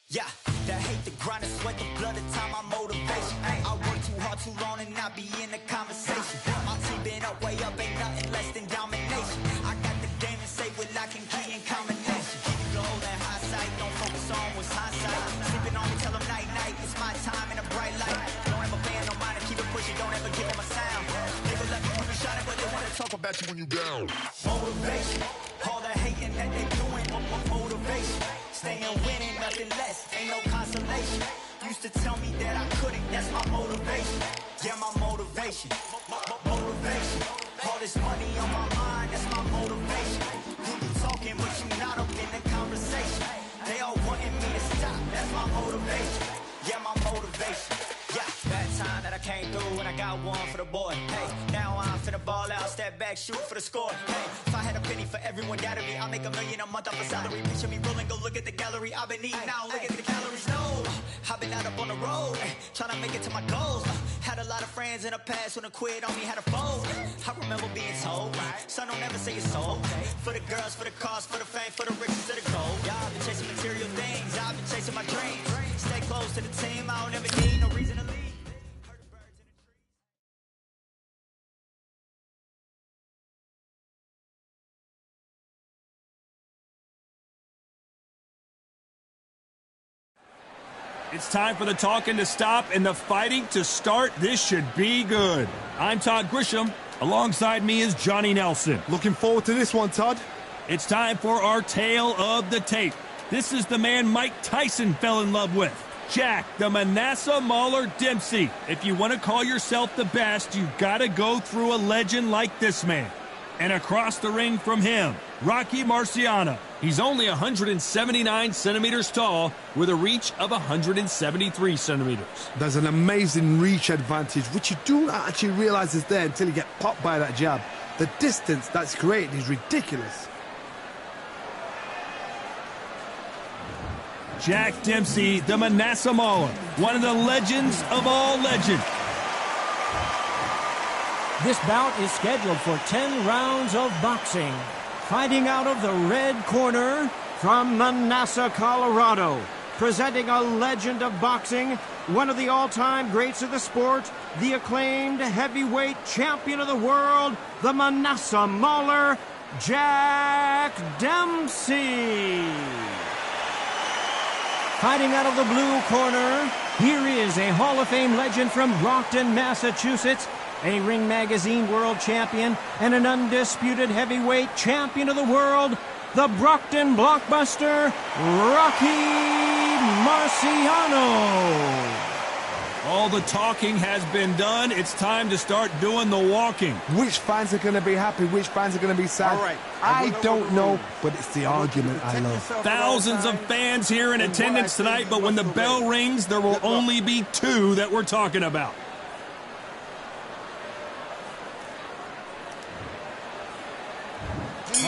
Yeah, that hate, the grind, the sweat, the blood, the time, my motivation. I work too hard, too long, and not be in the conversation. My team been up, way up, ain't nothing less than domination. I got the game and say with lock and key and combination. Keep it low and high sight, don't focus on what's hindsight. Sleeping on me, tell them night, night, it's my time in a bright light. Don't ever ban, no mind, keep it pushing, don't ever give them a sound. They will let me when you shining, but they wanna talk about you when you down. Motivation, all the hating that they doing, motivation. Staying winning, nothing less, ain't no consolation. Used to tell me that I couldn't, that's my motivation. Yeah, my motivation, motivation. All this money on my mind, that's my motivation. You be talking, but you not up in the conversation. They all wanting me to stop, that's my motivation. Yeah, my motivation. Yeah, bad time that I came through and I got one for the boy. Hey, now I'm finna ball out, step back, shoot for the score. Hey, if I had a penny for everyone doubted me, I'll make $1 million a month off a salary. Picture me rolling, go look at the gallery. I've been eating now, look at the calories. No, I've been out up on the road, trying to make it to my goals. Had a lot of friends in the past when I quit on me, had a fold. I remember being told, son, don't ever say it's sold. For the girls, for the cars, for the fame, for the riches, for the gold. Yeah, I've been chasing material things, I've been chasing my dreams. Stay close to the team, I don't ever need no reason to leave. It's time for the talking to stop and the fighting to start. This should be good. I'm Todd Grisham. Alongside me is Johnny Nelson. Looking forward to this one, Todd. It's time for our tale of the tape. This is the man Mike Tyson fell in love with. Jack, the Manasseh Mauler Dempsey. If you want to call yourself the best, you gotta go through a legend like this man. And across the ring from him, Rocky Marciano. He's only 179 centimeters tall with a reach of 173 centimeters. There's an amazing reach advantage, which you don't actually realize is there until you get popped by that jab. The distance that's created is ridiculous. Jack Dempsey, the Manasseh Mauler, one of the legends of all legends. This bout is scheduled for 10 rounds of boxing. Fighting out of the red corner from Manasseh, Colorado. Presenting a legend of boxing, one of the all-time greats of the sport, the acclaimed heavyweight champion of the world, the Manasseh Mauler, Jack Dempsey. Fighting out of the blue corner, here is a Hall of Fame legend from Brockton, Massachusetts, a Ring Magazine world champion and an undisputed heavyweight champion of the world, the Brockton blockbuster, Rocky Marciano. All the talking has been done. It's time to start doing the walking. Which fans are going to be happy? Which fans are going to be sad? All right. I don't know, but it's the argument I love. Thousands of fans here in attendance tonight, but when the bell rings, there will only be two that we're talking about.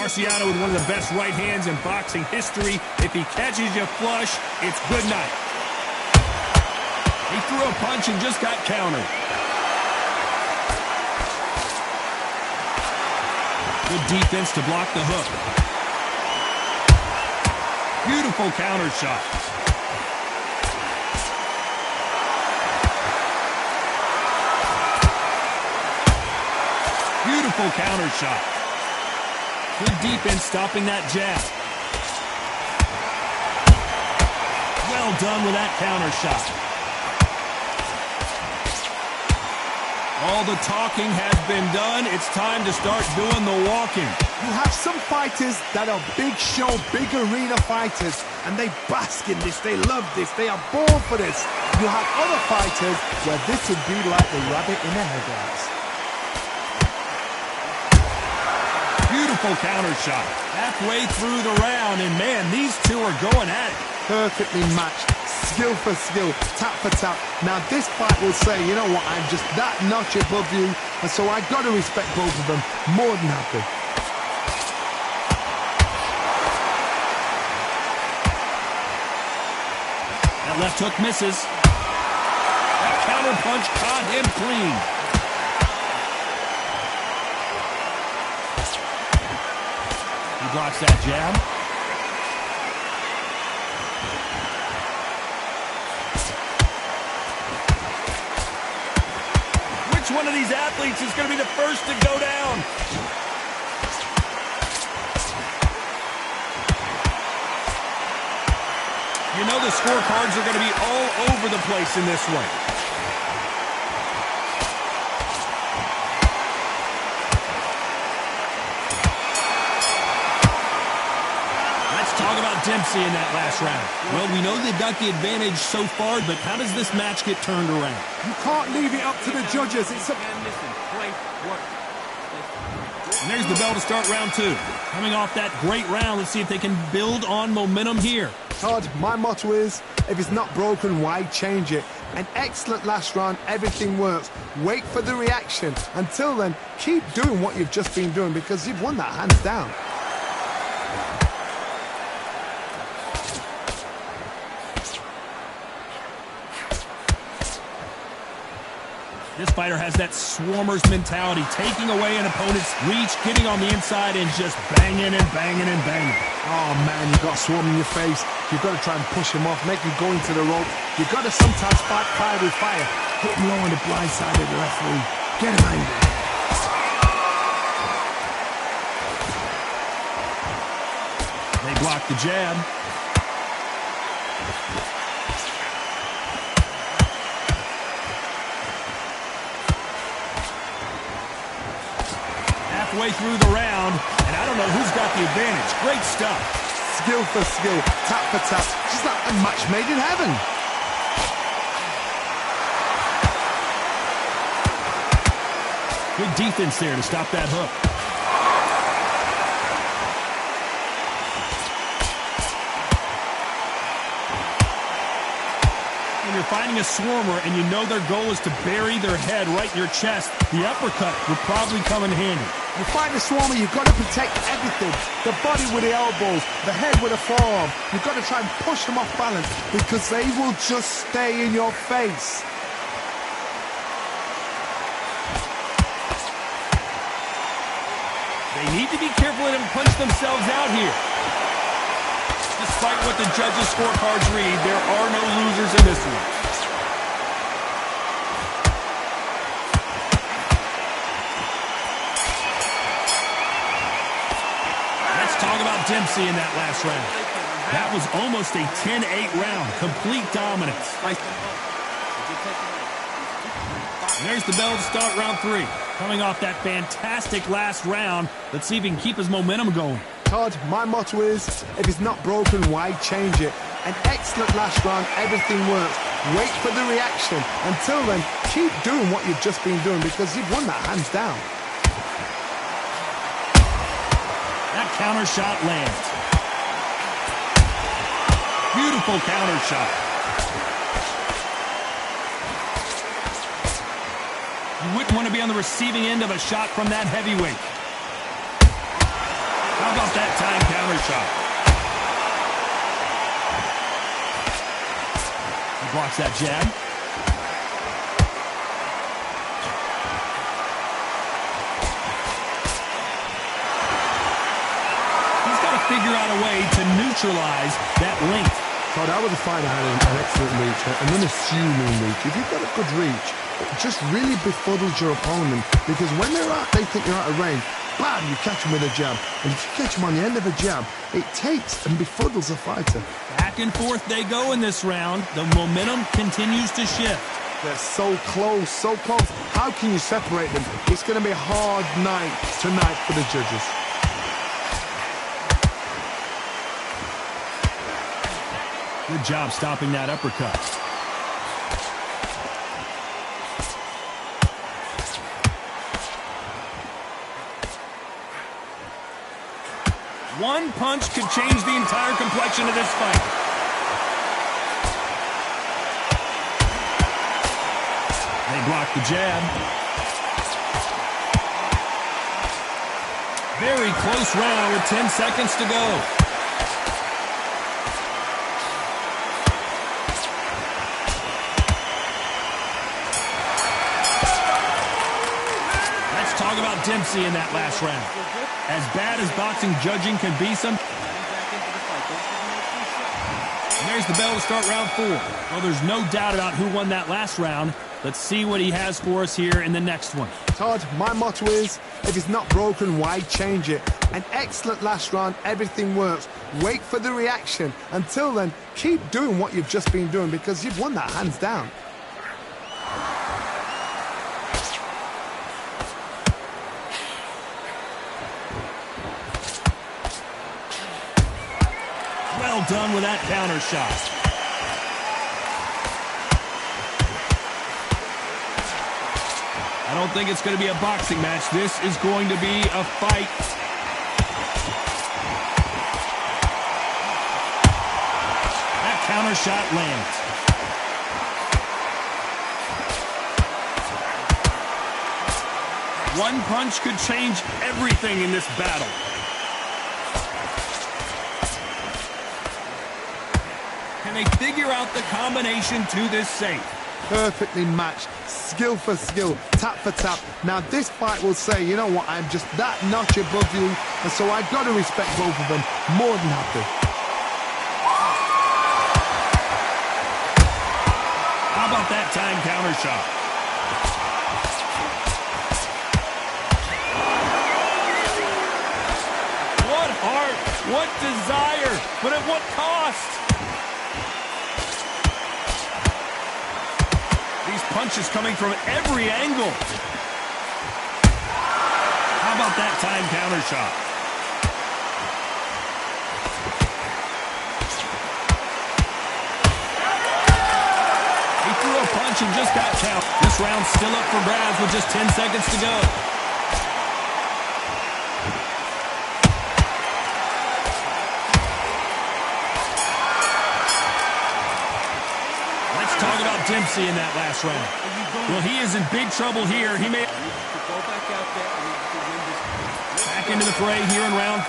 Marciano with one of the best right hands in boxing history. If he catches you flush, it's good night. He threw a punch and just got countered. Good defense to block the hook. Beautiful counter shot. Beautiful counter shot. Good defense stopping that jab. Well done with that counter shot. All the talking has been done. It's time to start doing the walking. You have some fighters that are big show, big arena fighters, and they bask in this. They love this. They are born for this. You have other fighters where this would be like the rabbit in the headlights. Beautiful counter shot. Halfway through the round, and man, these two are going at it. Perfectly matched, skill for skill, tap for tap. Now this fight will say, you know what, I'm just that notch above you, and so I got to respect both of them. More than happy. That left hook misses. That counter punch caught him clean. Blocks that jab. which one of these athletes is going to be the first to go down. You know the scorecards are going to be all over the place in this one. Let's talk about Dempsey in that last round. Well, we know they've got the advantage so far, but how does this match get turned around? You can't leave it up to the judges. It's a... And there's the bell to start round two. Coming off that great round, let's see if they can build on momentum here. Todd, my motto is, if it's not broken, why change it? An excellent last round, everything works. Wait for the reaction. Until then, keep doing what you've just been doing because you've won that hands down. This fighter has that swarmer's mentality, taking away an opponent's reach, getting on the inside, and just banging and banging and banging. Oh, man, you've got a swarm in your face. You've got to try and push him off, make him go into the rope. You've got to sometimes fight fire with fire. Hit him low on the blind side of the referee. Get him angry. They block the jab. Halfway through the round, and I don't know who's got the advantage. Great stuff. Skill for skill, tap for tap. Just like a match made in heaven. Good defense there to stop that hook. When you're fighting a swarmer and you know their goal is to bury their head right in your chest, the uppercut would probably come in handy. You fight a swarmer, you've got to protect everything. The body with the elbows, the head with a forearm. You've got to try and push them off balance because they will just stay in your face. They need to be careful and punch themselves out here. Despite what the judges' scorecards read, there are no losers in this one. Let's talk about Dempsey in that last round. That was almost a 10-8 round, complete dominance. And there's the bell to start round three. Coming off that fantastic last round, let's see if he can keep his momentum going. Todd, my motto is, if it's not broken, why change it? An excellent last round, everything works. Wait for the reaction. Until then, keep doing what you've just been doing because you've won that hands down. That counter shot lands. Beautiful counter shot. You wouldn't want to be on the receiving end of a shot from that heavyweight. How about that time counter shot? He blocks that jab. He's got to figure out a way to neutralize that length. So that was a fight that had an excellent reach, an unassuming reach. If you've got a good reach, it just really befuddles your opponent because when they think you're out of range, bam, you catch them with a jab. And if you catch them on the end of a jab, it takes and befuddles a fighter. Back and forth they go in this round. The momentum continues to shift. They're so close, so close. How can you separate them? It's going to be a hard night tonight for the judges. Good job stopping that uppercut. One punch could change the entire complexion of this fight. They block the jab. Very close round with 10 seconds to go. Talk about Dempsey in that last round. As bad as boxing judging can be And there's the bell to start round 4. Well, there's no doubt about who won that last round. Let's see what he has for us here in the next one. Todd, my motto is, if it's not broken, why change it? An excellent last round, everything works. Wait for the reaction. Until then, keep doing what you've just been doing because you've won that hands down. Well done with that counter shot. I don't think it's going to be a boxing match. This is going to be a fight. That counter shot lands. One punch could change everything in this battle. Can they figure out the combination to this safe? Perfectly matched, skill for skill, tap for tap. Now this fight will say, you know what, I'm just that notch above you, and so I've got to respect both of them more than happy. How about that time counter shot? What heart, what desire, but at what cost? These punches coming from every angle. How about that time counter shot? He threw a punch and just got count. This round's still up for grabs with just 10 seconds to go. Talk about Dempsey in that last round. Well, he is in big trouble here. He may back into the fray here in round 5.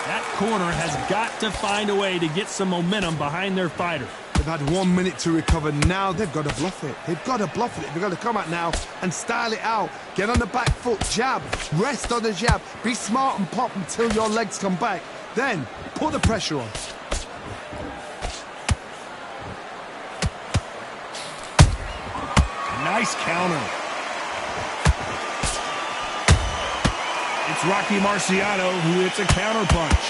That corner has got to find a way to get some momentum behind their fighter. They've had 1 minute to recover. Now they've got to bluff it. They've got to bluff it. They've got to come out now and style it out. Get on the back foot, jab, rest on the jab. Be smart and pop until your legs come back. Then put the pressure on. Nice counter. It's Rocky Marciano who hits a counter punch.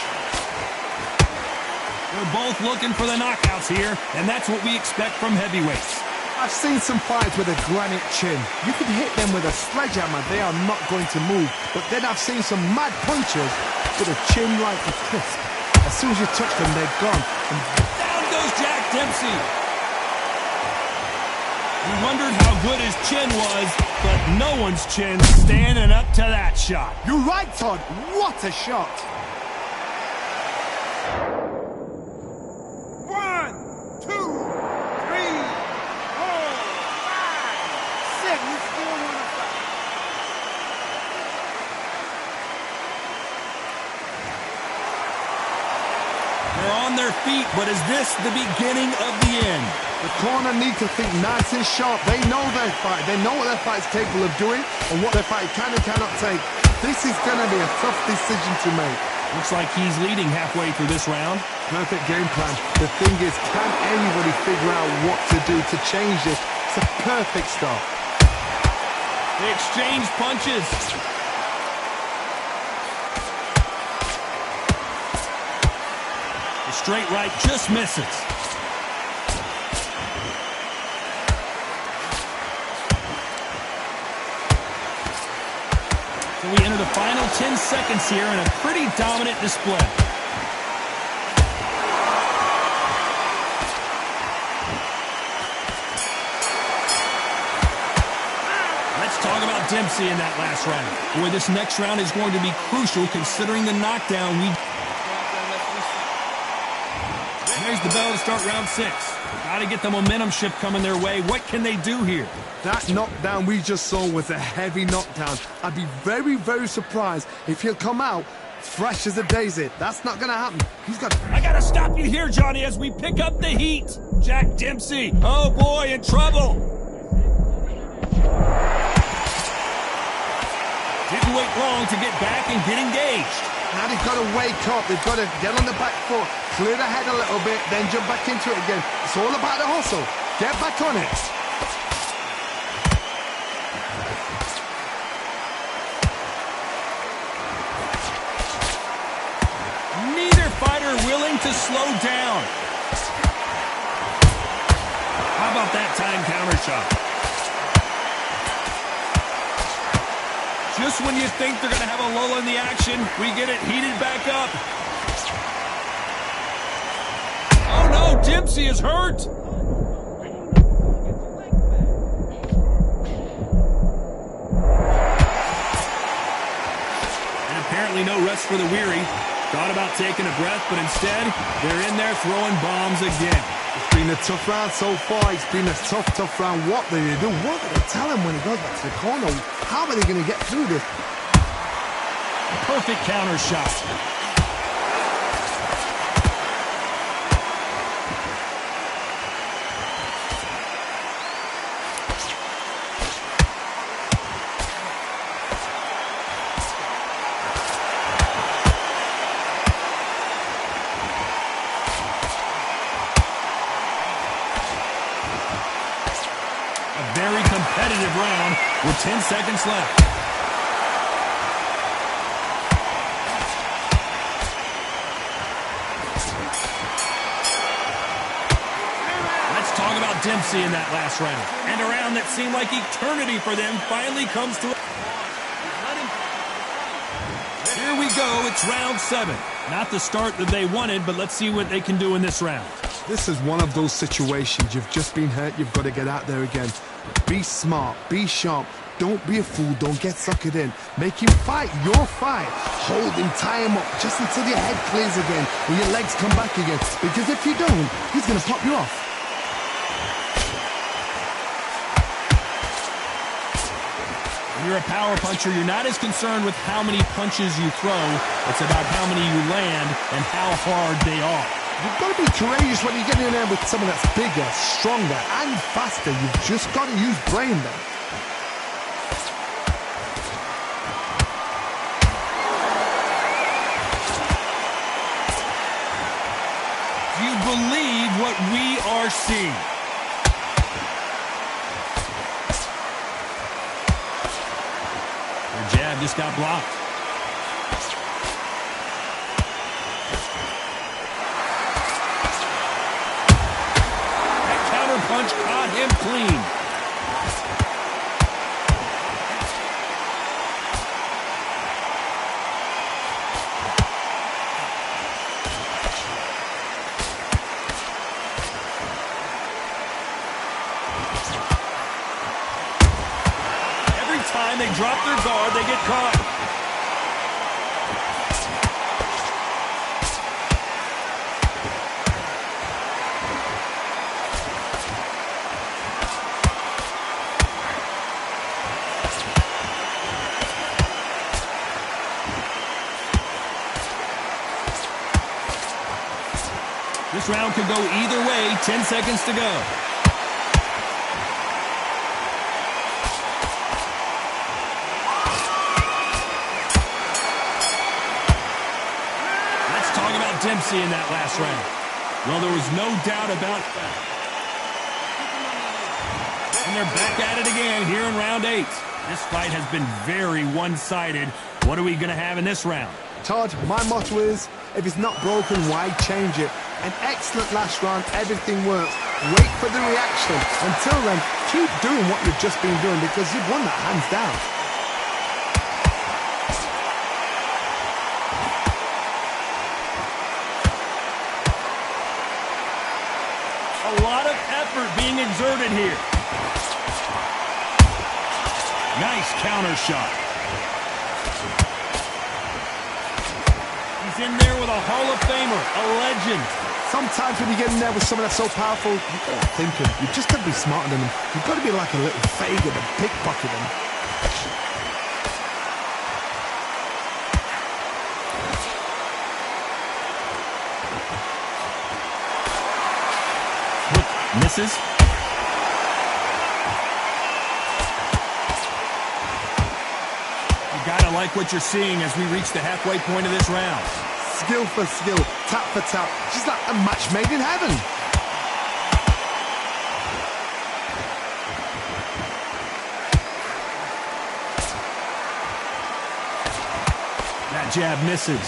They're both looking for the knockouts here, and that's what we expect from heavyweights. I've seen some fights with a granite chin. You could hit them with a sledgehammer, they are not going to move. But then I've seen some mad punchers with a chin like a crisp. As soon as you touch them, they're gone. And down goes Jack Dempsey. We wondered how good his chin was, but no one's chin standing up to that shot. You're right, Todd. What a shot. 1, 2, 3, 4, 5, 6. You still want to fight. They're on their feet, but is this the beginning of the end? The corner need to think nice and sharp. They know their fight. They know what their fight's capable of doing and what their fight can and cannot take. This is going to be a tough decision to make. Looks like he's leading halfway through this round. Perfect game plan. The thing is, can anybody figure out what to do to change this? It's a perfect start. They exchange punches. The straight right just misses. So we enter the final 10 seconds here in a pretty dominant display. Let's talk about Dempsey in that last round. Boy, this next round is going to be crucial considering the knockdown we... There's the bell to start round 6. Got to get the momentum shift coming their way. What can they do here? That knockdown we just saw was a heavy knockdown. I'd be very, very surprised if he'll come out fresh as a daisy. That's not going to happen. He's got... I got to stop you here, Johnny, as we pick up the heat. Jack Dempsey, oh boy, in trouble. Didn't wait long to get back and get engaged. Now they've got to wake up. They've got to get on the back foot, clear the head a little bit, then jump back into it again. It's all about the hustle. Get back on it. Neither fighter willing to slow down. How about that time counter shot? Just when you think they're going to have a lull in the action, we get it heated back up. Oh no, Dempsey is hurt. And apparently no rest for the weary. Thought about taking a breath, but instead, they're in there throwing bombs again. It's been a tough round so far. It's been a tough round. What do they do? What do they tell him when he goes back to the corner? How are they going to get through this? Perfect counter shot. Very competitive round with 10 seconds left. Let's talk about Dempsey in that last round. And a round that seemed like eternity for them finally comes to a... Here we go. It's round 7. Not the start that they wanted, but let's see what they can do in this round. This is one of those situations. You've just been hurt. You've got to get out there again. Be smart. Be sharp. Don't be a fool. Don't get suckered in. Make him fight your fight. Hold him, tie him up just until your head clears again and your legs come back again. Because if you don't, he's going to pop you off. When you're a power puncher, you're not as concerned with how many punches you throw. It's about how many you land and how hard they are. You've got to be courageous when you get in there with someone that's bigger, stronger, and faster. You've just got to use brain there. Do you believe what we are seeing? Their jab just got blocked. Punch caught him clean. Every time they drop their guard, they get caught. This round could go either way. 10 seconds to go. Let's talk about Dempsey in that last round. Well, there was no doubt about that. And they're back at it again here in round 8. This fight has been very one-sided. What are we going to have in this round? Todd, my motto is, if it's not broken, why change it? An excellent last round, everything works. Wait for the reaction. Until then, keep doing what you've just been doing because you've won that hands down. A lot of effort being exerted here. Nice counter shot. He's in there with a Hall of Famer, a legend. Sometimes when you get in there with someone that's so powerful, you've got to think him. You've just got to be smarter than him. You've got to be like a little faggot and pickpocket him. Misses. You gotta like what you're seeing as we reach the halfway point of this round. Skill for skill, tap for tap. She's like a match made in heaven. That jab misses.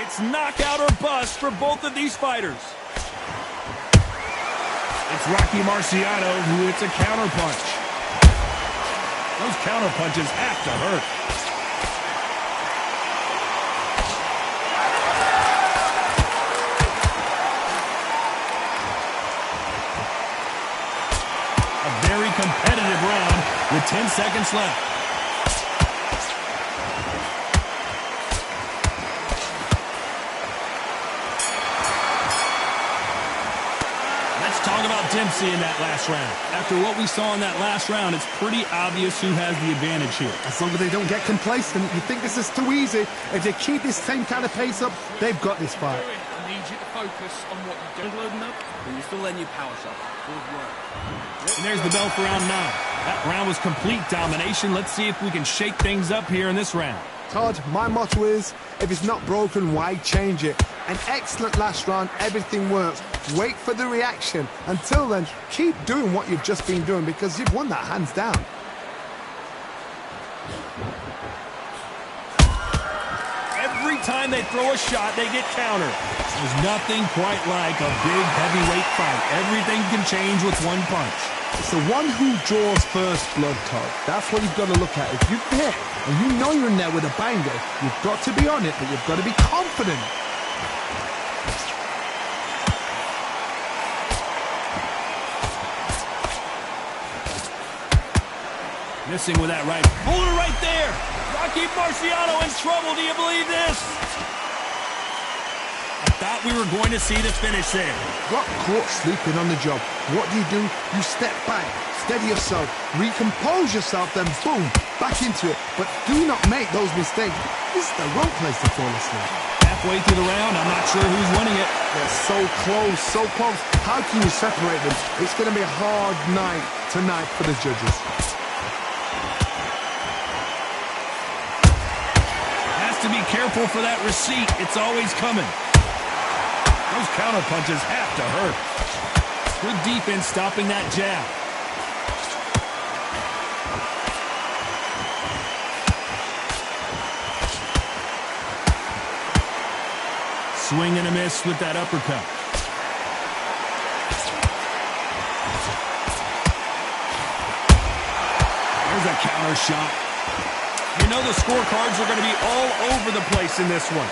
It's knockout or bust for both of these fighters. It's Rocky Marciano who hits a counterpunch. Those counterpunches have to hurt. A very competitive round with 10 seconds left. Talk about Dempsey in that last round. After what we saw in that last round, it's pretty obvious who has the advantage here. As long as they don't get complacent, you think this is too easy. If they keep this same kind of pace up, they've got this fight. I need you to focus on what you're doing. Loading up, but you're still letting your power shot. Good work. And there's the bell for round 9. That round was complete domination. Let's see if we can shake things up here in this round. Todd, my motto is, if it's not broken, why change it? An excellent last round, everything works. Wait for the reaction. Until then, keep doing what you've just been doing because you've won that hands down. Every time they throw a shot, they get countered. There's nothing quite like a big heavyweight fight. Everything can change with one punch. It's the one who draws first blood, Todd. That's what you've got to look at. If you hit and you know you're in there with a banger, you've got to be on it, but you've got to be confident. Missing with that right. Boulder right there. Rocky Marciano in trouble. Do you believe this? I thought we were going to see the finish there. Got caught sleeping on the job. What do? You step back, steady yourself, recompose yourself, then boom, back into it. But do not make those mistakes. This is the wrong place to fall asleep. Halfway through the round, I'm not sure who's winning it. They're so close, so close. How can you separate them? It's going to be a hard night tonight for the judges. To be careful for that receipt. It's always coming. Those counter punches have to hurt. Good defense stopping that jab. Swing and a miss with that uppercut. There's a counter shot. You know the scorecards are going to be all over the place in this one.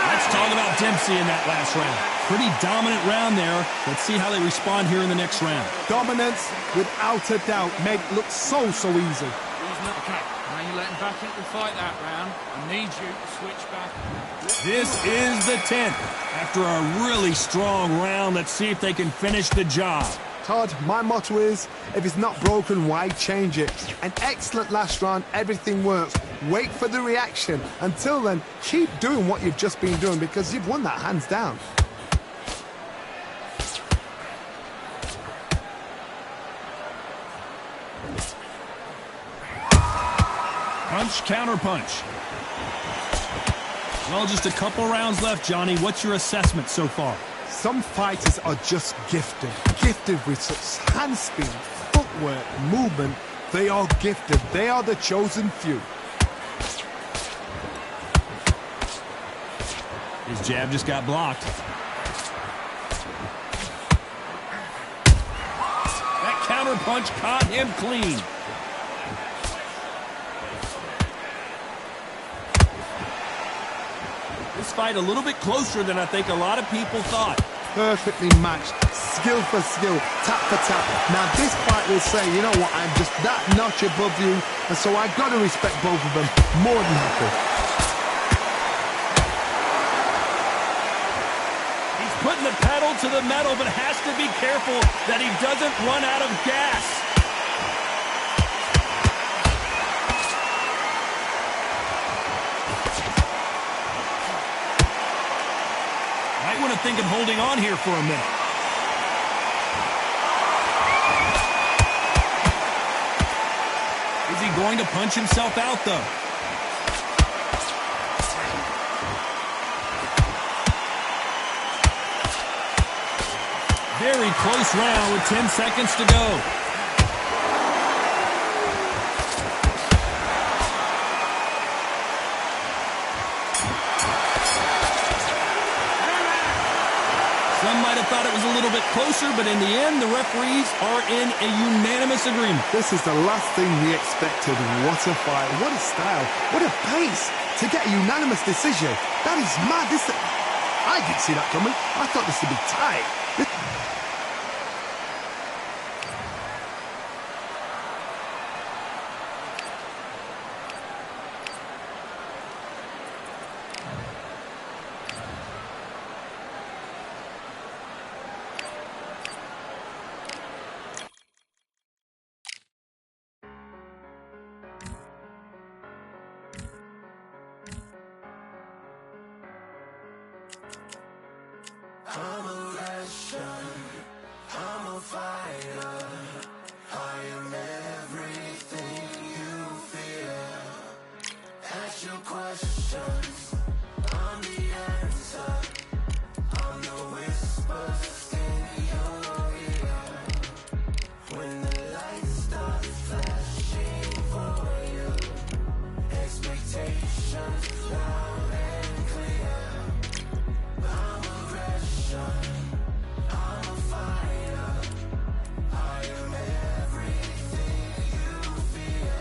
Let's talk about Dempsey in that last round. Pretty dominant round there. Let's see how they respond here in the next round. Dominance, without a doubt, made it look so easy. Okay, now you're letting back into the fight that round. I need you to switch back. This is the 10th. After a really strong round, let's see if they can finish the job. Todd, my motto is, if it's not broken, why change it? An excellent last round, everything works. Wait for the reaction. Until then, keep doing what you've just been doing because you've won that hands down. Punch, counter punch. Well, just a couple rounds left, Johnny. What's your assessment so far? Some fighters are just gifted. Gifted with such hand speed, footwork, movement. They are gifted. They are the chosen few. His jab just got blocked. That counter punch caught him clean. This fight a little bit closer than I think a lot of people thought. Perfectly matched, skill for skill, tap for tap. Now this fight will say, you know what, I'm just that notch above you, and so I've got to respect both of them. More than happy. He's putting the pedal to the metal, but has to be careful that he doesn't run out of gas. want to think of holding on here for a minute. Is he going to punch himself out, though? Very close round with 10 seconds to go. Some might have thought it was a little bit closer, but in the end, the referees are in a unanimous agreement. This is the last thing we expected. What a fight, what a style, what a pace to get a unanimous decision. That is mad. I didn't see that coming. I thought this would be tight. I'm a Russian, I'm a fighter, I am everything you fear. Ask your questions, I'm the answer, I'm the whispers in your ear. When the lights start flashing for you, expectations loud and clear. I'm a fighter, I am everything you fear.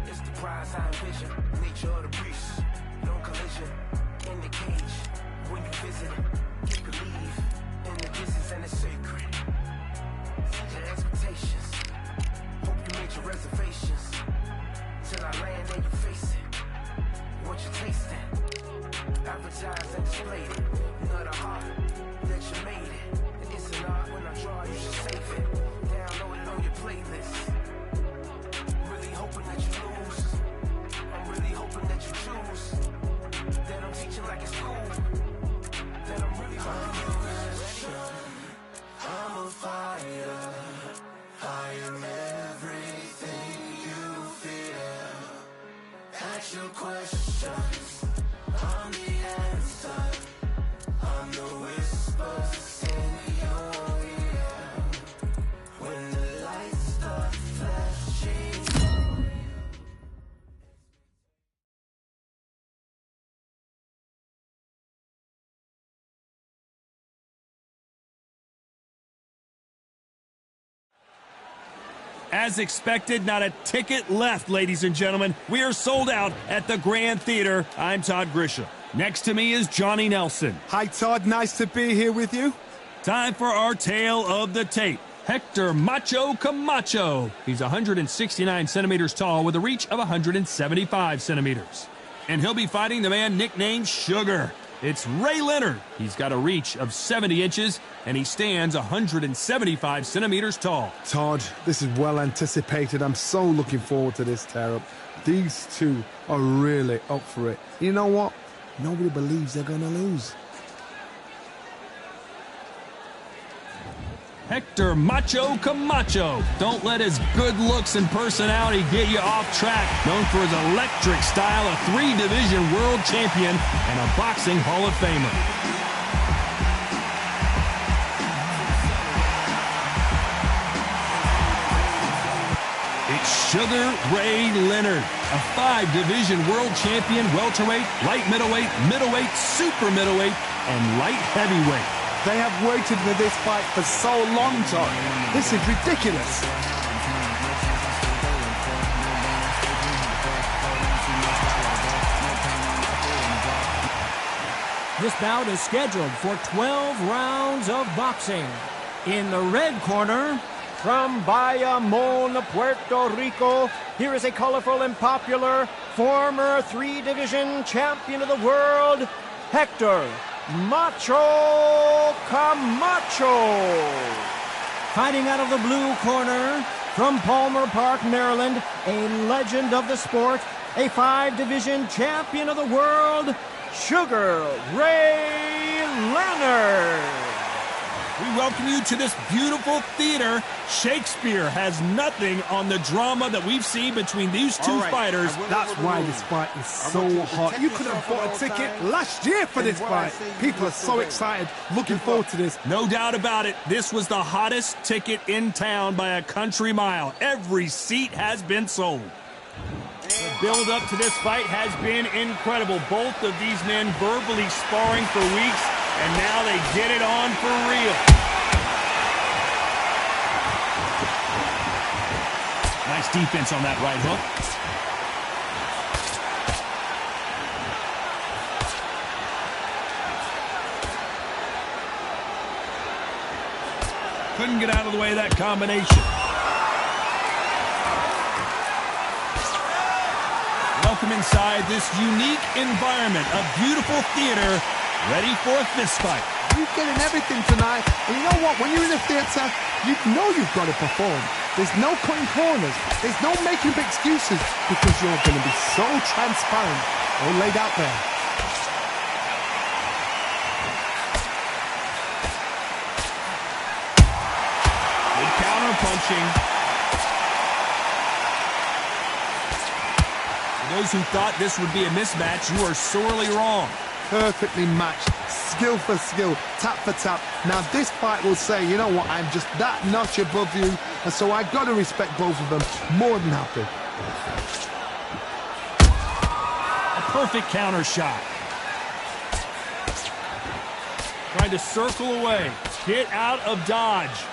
It's the prize I envision, nature of the beast, no collision, in the cage, when you visit it, you believe in the distance and the sacred. Set your expectations, hope you made your reservations, till I land and you face it, what you tasting. Advertised and displayed it. You know the heart that you made it. And it's an art when I draw, you should save it. Download it on your playlist. Really hoping that you lose. I'm really hoping that you choose. That I'm teaching like it's cool. That I'm really I'm a fighter. I am everything you fear. Ask your questions. I'm the answer, I'm the whispers in your ear. When the lights start flashing. As expected, not a ticket left, ladies and gentlemen. We are sold out at the Grand Theater. I'm Todd Grisham. Next to me is Johnny Nelson. Hi, Todd. Nice to be here with you. Time for our tale of the tape. Hector Macho Camacho. He's 169 centimeters tall with a reach of 175 centimeters. And he'll be fighting the man nicknamed Sugar. It's Ray Leonard. He's got a reach of 70 inches, and he stands 175 centimeters tall. Todd, this is well anticipated. I'm so looking forward to this tear-up. These two are really up for it. You know what? Nobody believes they're going to lose. Hector Macho Camacho. Don't let his good looks and personality get you off track. Known for his electric style, a 3-division world champion, and a boxing Hall of Famer. It's Sugar Ray Leonard, a 5-division world champion, welterweight, light middleweight, super middleweight, and light heavyweight. They have waited for this fight for so long, Todd. This is ridiculous. This bout is scheduled for 12 rounds of boxing. In the red corner, from Bayamon, Puerto Rico, here is a colorful and popular former 3-division champion of the world, Hector Macho Camacho. Fighting out of the blue corner, from Palmer Park, Maryland, a legend of the sport, a 5-division champion of the world, Sugar Ray Leonard. We welcome you to this beautiful theater. Shakespeare has nothing on the drama that we've seen between these two fighters. That's why this fight is so hot. You could have bought a ticket last year for this fight. People are so excited, looking forward to this. No doubt about it, this was the hottest ticket in town by a country mile. Every seat has been sold. The build-up to this fight has been incredible. Both of these men verbally sparring for weeks, and now they get it on for real. Nice defense on that right hook. Couldn't get out of the way of that combination. Welcome inside this unique environment, a beautiful theater, ready for a fist fight. You're getting everything tonight. And you know what? When you're in a theater, you know you've got to perform. There's no cutting corners. There's no making up excuses because you're going to be so transparent all laid out there. Good counter punching. For those who thought this would be a mismatch, you are sorely wrong. Perfectly matched, skill for skill, tap for tap. Now this fight will say, you know what, I'm just that notch above you, and so I've got to respect both of them more than happy. A perfect counter shot. Trying to circle away. Get out of dodge.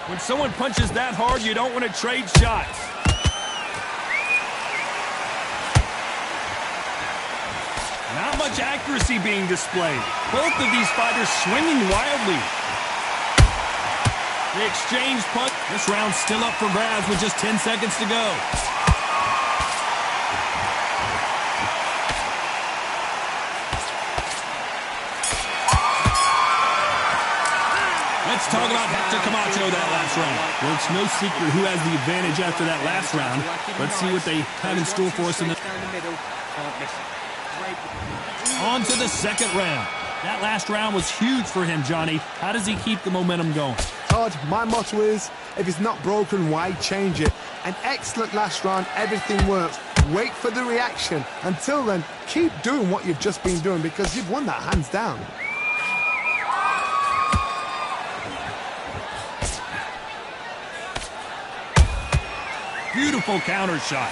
When someone punches that hard, you don't want to trade shots. Not much accuracy being displayed. Both of these fighters swinging wildly. They exchange punch. This round's still up for grabs with just 10 seconds to go. Let's talk about Hector Camacho that last round. Well, it's no secret who has the advantage after that last round. Let's see what they have in store for us in the... On to the second round. That last round was huge for him, Johnny. How does he keep the momentum going? Todd, my motto is, if it's not broken, why change it? An excellent last round, everything works. Wait for the reaction. Until then, keep doing what you've just been doing because you've won that hands down. Beautiful counter shot.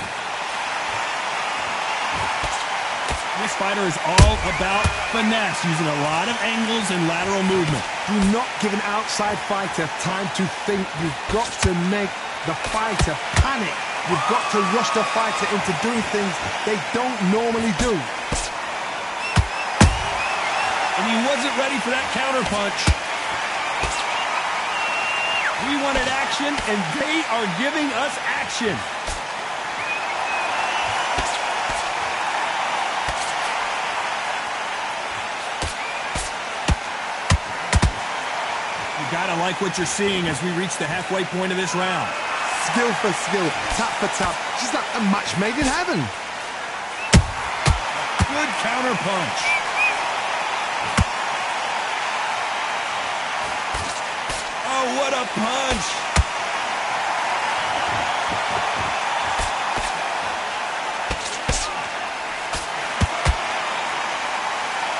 This fighter is all about finesse, using a lot of angles and lateral movement. Do not give an outside fighter time to think. You've got to make the fighter panic. You've got to rush the fighter into doing things they don't normally do. And he wasn't ready for that counter punch. We wanted action, and they are giving us action. You gotta like what you're seeing as we reach the halfway point of this round. Skill for skill, tap for tap. She's like a match made in heaven. Good counter punch. Oh, what a punch!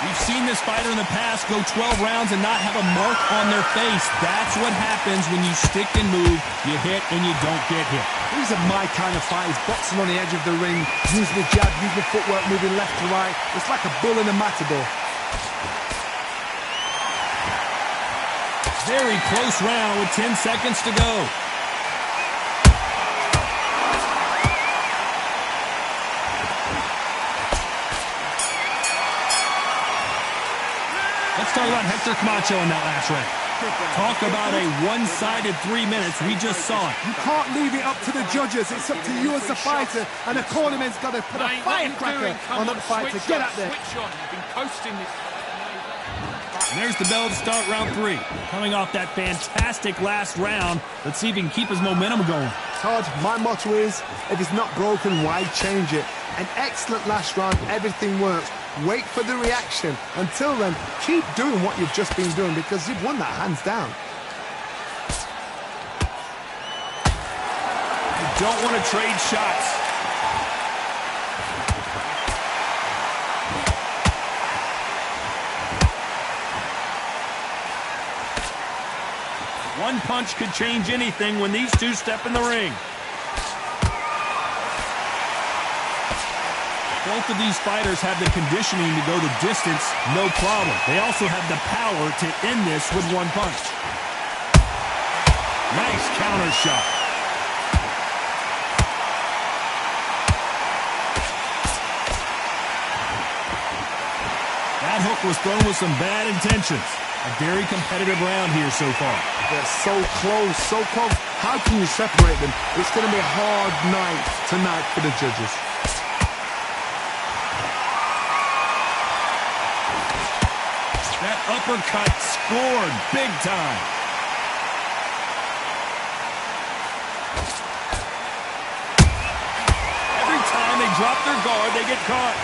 We've seen this fighter in the past go 12 rounds and not have a mark on their face. That's what happens when you stick and move. You hit and you don't get hit. These are my kind of fighters, boxing on the edge of the ring, using the jab, using the footwork, moving left to right. It's like a bull in a matador. Very close round with 10 seconds to go. Let's talk about Hector Camacho in that last round. Talk about a one-sided 3 minutes. We just saw it. You can't leave it up to the judges. It's up to you as the fighter, and the cornerman's got to put a firecracker on that fight to get out there. Switch on. You've been coasting this. And there's the bell to start round 3. Coming off that fantastic last round, let's see if he can keep his momentum going. Todd, my motto is, if it's not broken, why change it? An excellent last round, everything works. Wait for the reaction. Until then, keep doing what you've just been doing because you've won that hands down. You don't want to trade shots. One punch could change anything when these two step in the ring. Both of these fighters have the conditioning to go the distance, no problem. They also have the power to end this with one punch. Nice counter shot. That hook was thrown with some bad intentions. A very competitive round here so far. They're so close, so close. How can you separate them? It's going to be a hard night tonight for the judges. That uppercut scored big time. Every time they drop their guard, they get caught.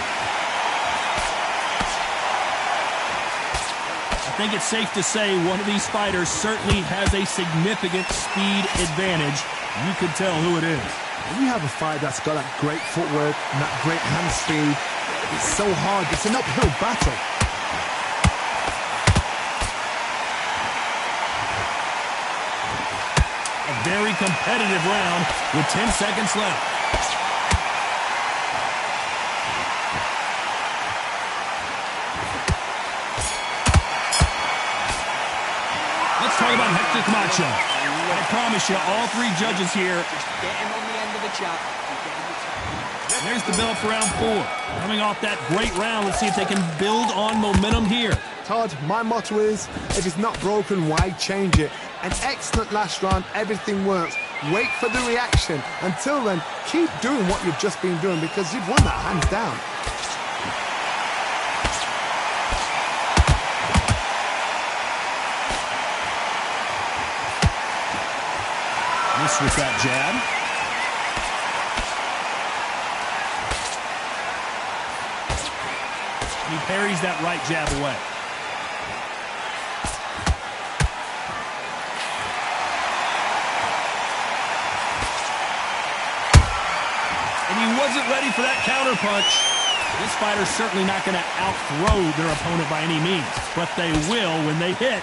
I think it's safe to say one of these fighters certainly has a significant speed advantage. You can tell who it is. When you have a fight that's got that great footwork and that great hand speed, it's so hard. It's an uphill battle. A very competitive round with 10 seconds left. Let's talk about Hector Camacho. I promise you, all three judges here. Just get him on the end of the jab. There's the bell for round 4. Coming off that great round, let's see if they can build on momentum here. Todd, my motto is, if it's not broken, why change it? An excellent last round, everything works. Wait for the reaction. Until then, keep doing what you've just been doing because you've won that hands down. Miss with that jab. He parries that right jab away. And he wasn't ready for that counter punch. This fighter's certainly not going to outthrow their opponent by any means, but they will, when they hit,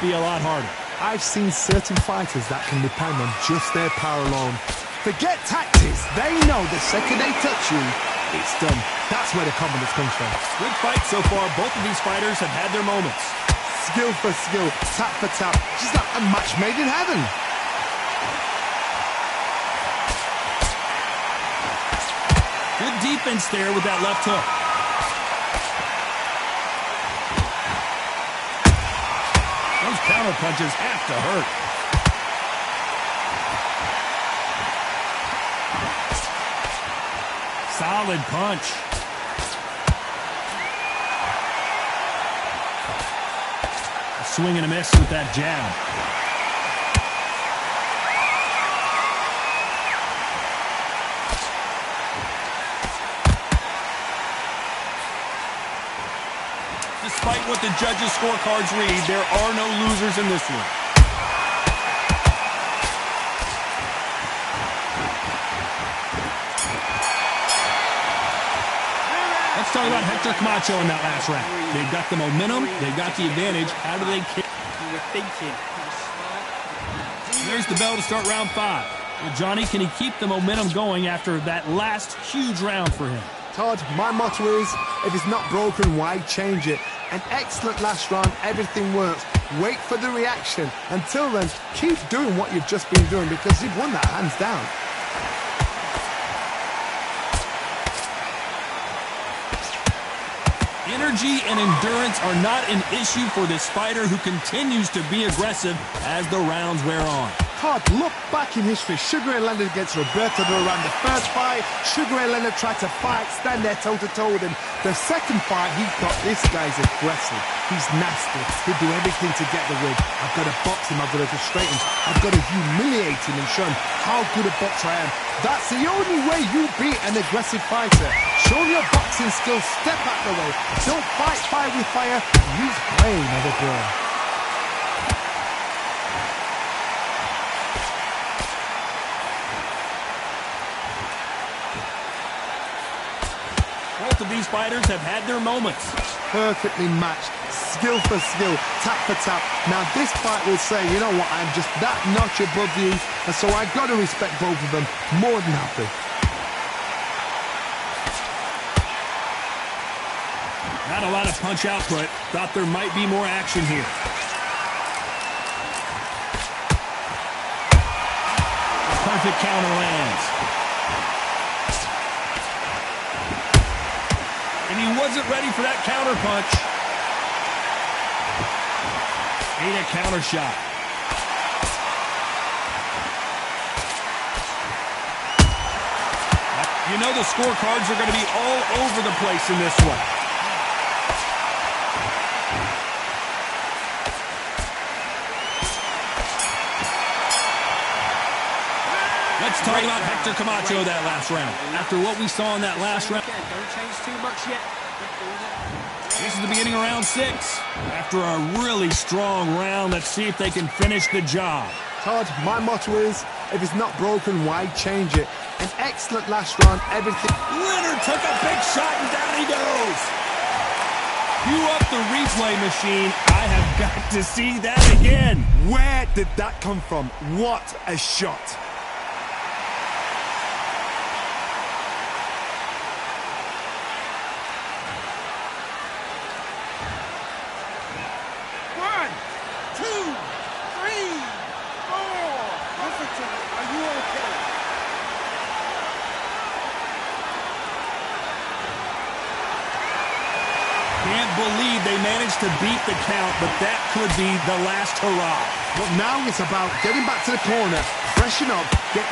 be a lot harder. I've seen certain fighters that can depend on just their power alone. Forget tactics. They know the second they touch you, it's done. That's where the confidence comes from. Good fight so far. Both of these fighters have had their moments. Skill for skill, tap for tap. Just like a match made in heaven. Good defense there with that left hook. Those counter punches have to hurt. Solid punch. A swing and a miss with that jab. Despite what the judges' scorecards read, there are no losers in this one. Let's talk about Hector Camacho in that last round. They've got the momentum, they've got the advantage. How do they kick? You were thinking. There's the bell to start round 5. Well, Johnny, can he keep the momentum going after that last huge round for him? Todd, my motto is, if it's not broken, why change it? An excellent last round, everything works. Wait for the reaction. Until then, keep doing what you've just been doing because you've won that hands down. Energy and endurance are not an issue for this fighter who continues to be aggressive as the rounds wear on. Todd, look back in history. Sugar Ray Leonard against Roberto Duran. The first fight, Sugar Ray Leonard tried to fight, stand there toe-to-toe with him. The second fight, he thought, this guy's aggressive. He's nasty. He'd do everything to get the win. I've got to box him. I've got to frustrate him. I've got to humiliate him and show him how good a boxer I am. That's the only way you beat an aggressive fighter. Show your boxing skills. Step out the way. Don't fight fire with fire. Use brain as a brain. Both of these fighters have had their moments. Perfectly matched, skill for skill, tap for tap. Now this fight will say, you know what, I'm just that notch above you, and so I've got to respect both of them more than happy. Not a lot of punch output. Thought there might be more action here. Perfect counter lands. And he wasn't ready for that counter punch. Ate a counter shot. You know the scorecards are going to be all over the place in this one. Let's talk about Hector Camacho that last round. After what we saw in that last round. Don't change too much yet. This is the beginning of round 6. After a really strong round, let's see if they can finish the job. Todd, my motto is, if it's not broken, why change it? An excellent last round, everything. Leonard took a big shot and down he goes. Cue up the replay machine. I have got to see that again. Where did that come from? What a shot. Can't believe they managed to beat the count, but that could be the last hurrah. But now it's about getting back to the corner, freshen up, get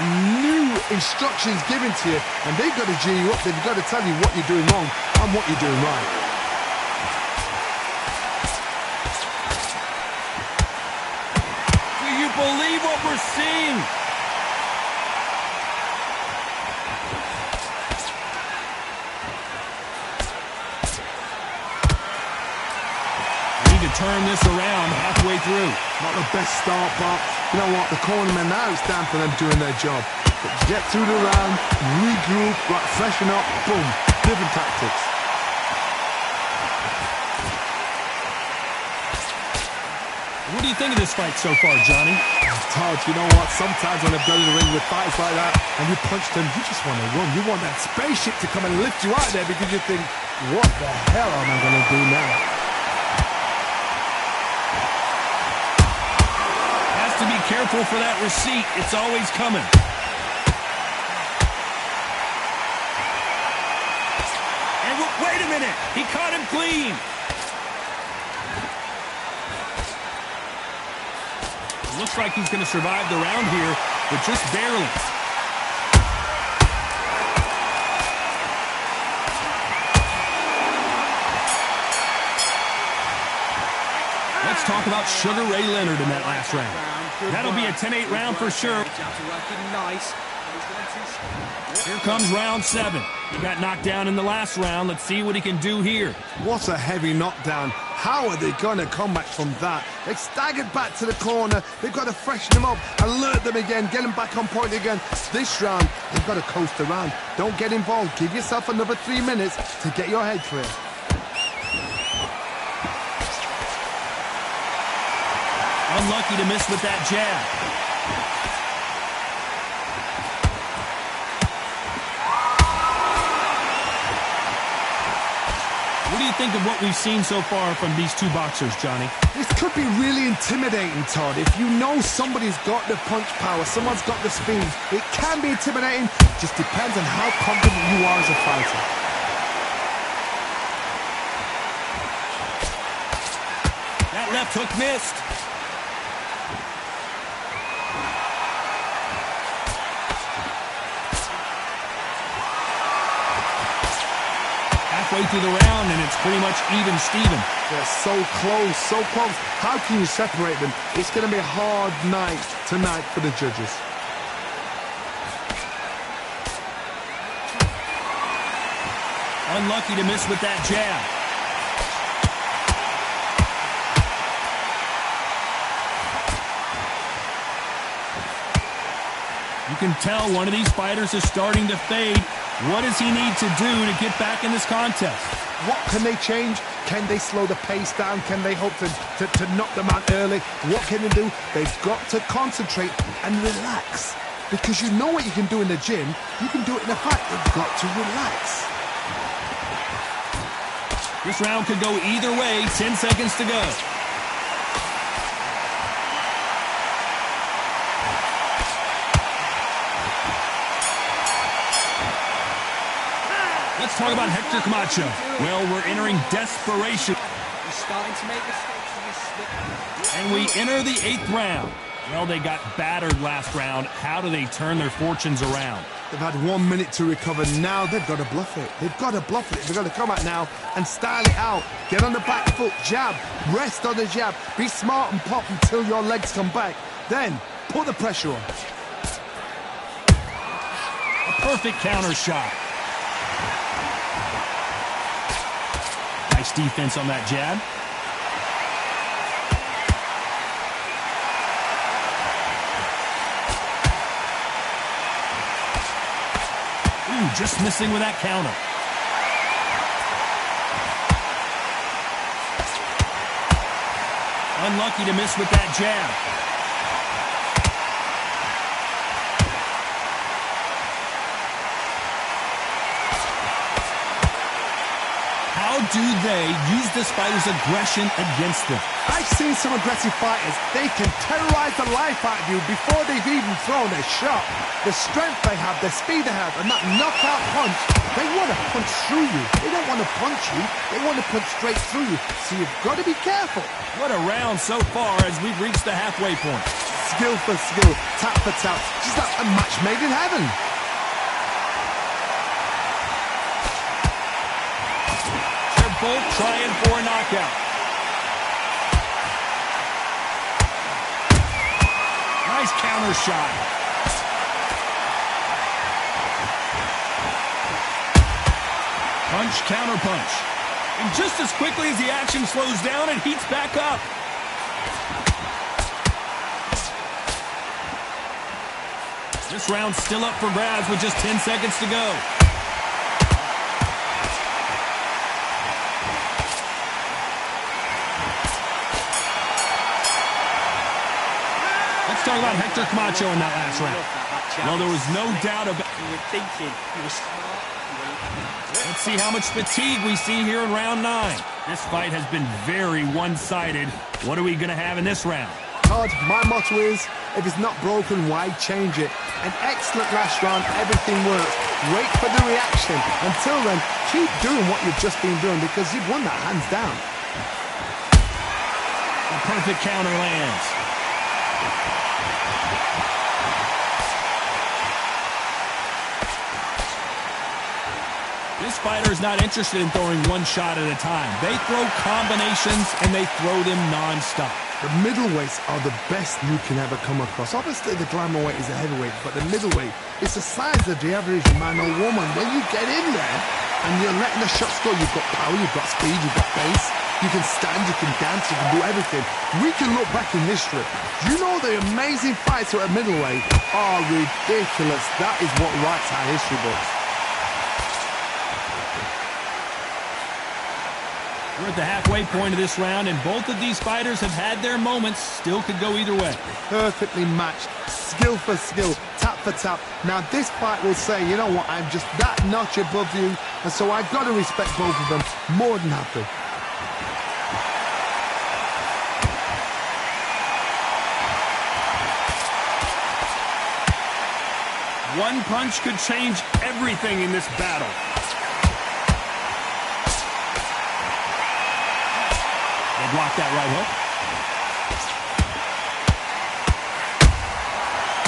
new instructions given to you, and they've got to G you up. They've got to tell you what you're doing wrong and what you're doing right. Do you believe what we're seeing? Turn this around halfway through. Not the best start, but you know what? The cornermen, now it's down for them doing their job. But get through the round, regroup, right, freshen up, boom. Different tactics. What do you think of this fight so far, Johnny? Todd, you know what? Sometimes when I've done in the ring with fights like that, and you punch them, you just want to run. You want that spaceship to come and lift you out there because you think, what the hell am I going to do now? To be careful for that receipt. It's always coming. And wait a minute. He caught him clean. Looks like he's going to survive the round here, but just barely. Let's talk about Sugar Ray Leonard in that last round. That'll be a 10-8 round for sure. Here comes round 7. He got knocked down in the last round. Let's see what he can do here. What a heavy knockdown. How are they going to come back from that? They staggered back to the corner. They've got to freshen them up, alert them again, get them back on point again. This round, they've got to coast around. Don't get involved. Give yourself another 3 minutes to get your head clear. Unlucky to miss with that jab. What do you think of what we've seen so far from these two boxers, Johnny? This could be really intimidating, Todd. If you know somebody's got the punch power, someone's got the speed, it can be intimidating. Just depends on how confident you are as a fighter. That left hook missed. halfway through the round, and it's pretty much even Steven. They're so close, so close. How can you separate them? It's going to be a hard night tonight for the judges. Unlucky to miss with that jab. You can tell one of these fighters is starting to fade. What does he need to do to get back in this contest? What can they change? Can they slow the pace down? Can they hope to knock them out early? What can they do? They've got to concentrate and relax. Because you know what you can do in the gym, you can do it in a fight. They've got to relax. This round could go either way. 10 seconds to go. Let's talk about Hector Camacho. Well, we're entering desperation. He's starting to make mistakes in this slip. And we enter the 8th round. Well, they got battered last round. How do they turn their fortunes around? They've had 1 minute to recover. Now they've got to bluff it. They've got to bluff it. They've got to come out now and style it out. Get on the back foot, jab, rest on the jab. Be smart and pop until your legs come back. Then put the pressure on. A perfect counter shot. Nice defense on that jab. Ooh, just missing with that counter. Unlucky to miss with that jab. How do they use this fighter's aggression against them? I've seen some aggressive fighters. They can terrorize the life out of you before they've even thrown a shot. The strength they have, the speed they have, and that knockout punch, they want to punch through you. They don't want to punch you. They want to punch straight through you. So you've got to be careful. What a round so far as we've reached the halfway point. Skill for skill, tap for tap. Just like a match made in heaven. They're both trying for a knockout. Nice counter shot. Punch, counter punch. And just as quickly as the action slows down, it heats back up. This round's still up for grabs with just 10 seconds to go. Let's talk about Hector Camacho in that last round. Well, there was no doubt about it. You were thinking, you were smart. Let's see how much fatigue we see here in round 9. This fight has been very one-sided. What are we going to have in this round? Todd, my motto is, if it's not broken, why change it? An excellent last round, everything works. Wait for the reaction. Until then, keep doing what you've just been doing because you've won that hands down. A perfect counter lands. This fighter is not interested in throwing one shot at a time. They throw combinations and they throw them non-stop. The middleweights are the best you can ever come across. Obviously, the glamour weight is a heavyweight, but the middleweight is the size of the average man or woman. When you get in there and you're letting the shots go, you've got power, you've got speed, you've got pace. You can stand, you can dance, you can do everything. We can look back in history. You know the amazing fights at middleweight are ridiculous. That is what writes our history books. We're at the halfway point of this round, and both of these fighters have had their moments. Still could go either way. Perfectly matched. Skill for skill. Tap for tap. Now, this fight will say, you know what, I'm just that notch above you, and so I've got to respect both of them. More than happy. One punch could change everything in this battle. Block that right hook.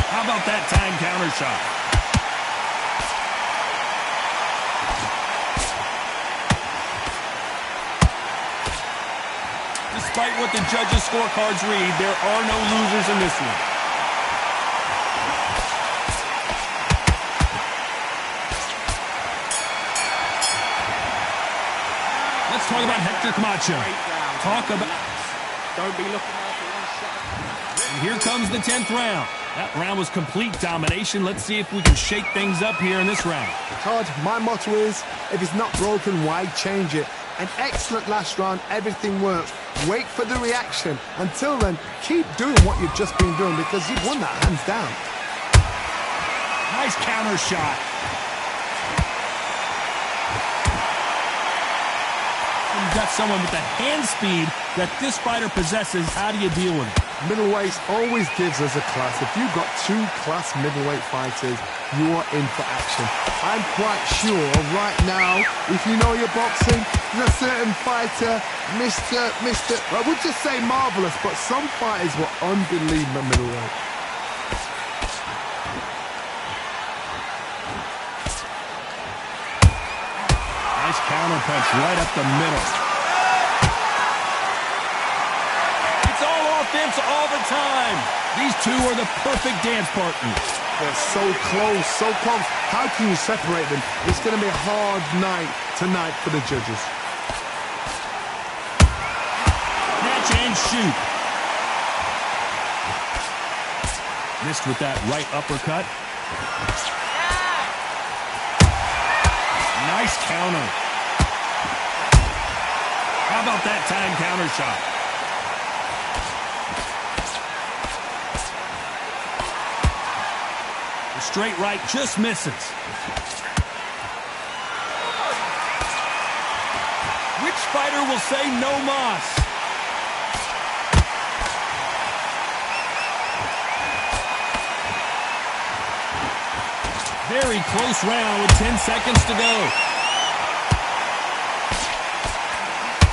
How about that time counter shot? Despite what the judges' scorecards read, there are no losers in this one. Let's talk about Hector Camacho. Don't be looking out for one shot. And here comes the 10th round. That round was complete domination. Let's see if we can shake things up here in this round. Todd, my motto is, if it's not broken, why change it? An excellent last round, everything works. Wait for the reaction. Until then, keep doing what you've just been doing because you've won that hands down. Nice counter shot. You've got someone with the hand speed that this fighter possesses. How do you deal with it? Middleweight always gives us a class. If you've got two class middleweight fighters, you are in for action. I'm quite sure right now, if you know your boxing, there's a certain fighter, Mr. I would just say marvelous, but some fighters were unbelievable middleweight. Nice counter punch right up the middle. It's all offense all the time. These two are the perfect dance partners. They're so close, so close. How can you separate them? It's going to be a hard night tonight for the judges. Catch and shoot. Missed with that right uppercut. Nice counter. How about that time counter shot? The straight right just misses. Which fighter will say no mas? Very close round with 10 seconds to go.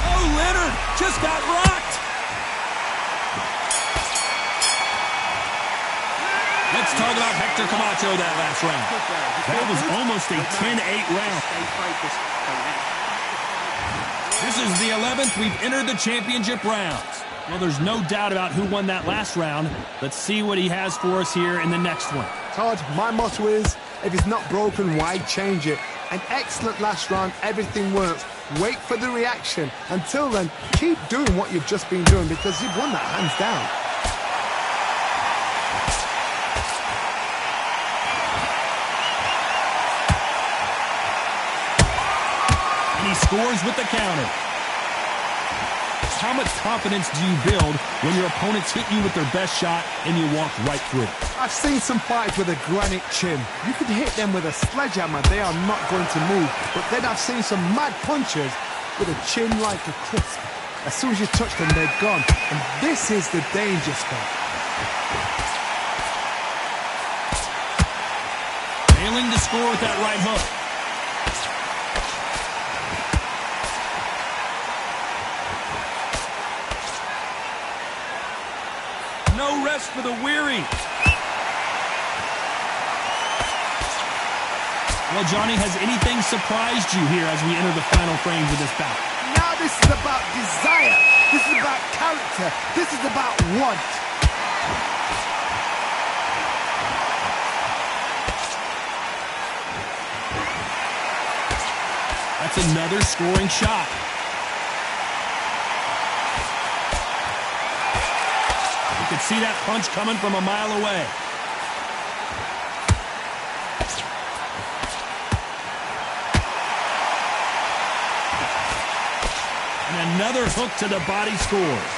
Oh, Leonard just got rocked. Let's talk about Hector Camacho that last round. That was almost a 10-8 round. This is the 11th. We've entered the championship rounds. Well, there's no doubt about who won that last round. Let's see what he has for us here in the next one. Todd, my motto is, if it's not broken, why change it? An excellent last round, everything works. Wait for the reaction. Until then, keep doing what you've just been doing because you've won that hands down. And he scores with the counter. How much confidence do you build when your opponents hit you with their best shot and you walk right through it? I've seen some fighters with a granite chin. You could hit them with a sledgehammer, they are not going to move. But then I've seen some mad punchers with a chin like a crisp. As soon as you touch them, they're gone. And this is the danger spot. Failing to score with that right hook. No rest for the weary. Well, Johnny, has anything surprised you here as we enter the final frames of this bout? Now this is about desire. This is about character. This is about want. That's another scoring shot. You could see that punch coming from a mile away. And another hook to the body scores.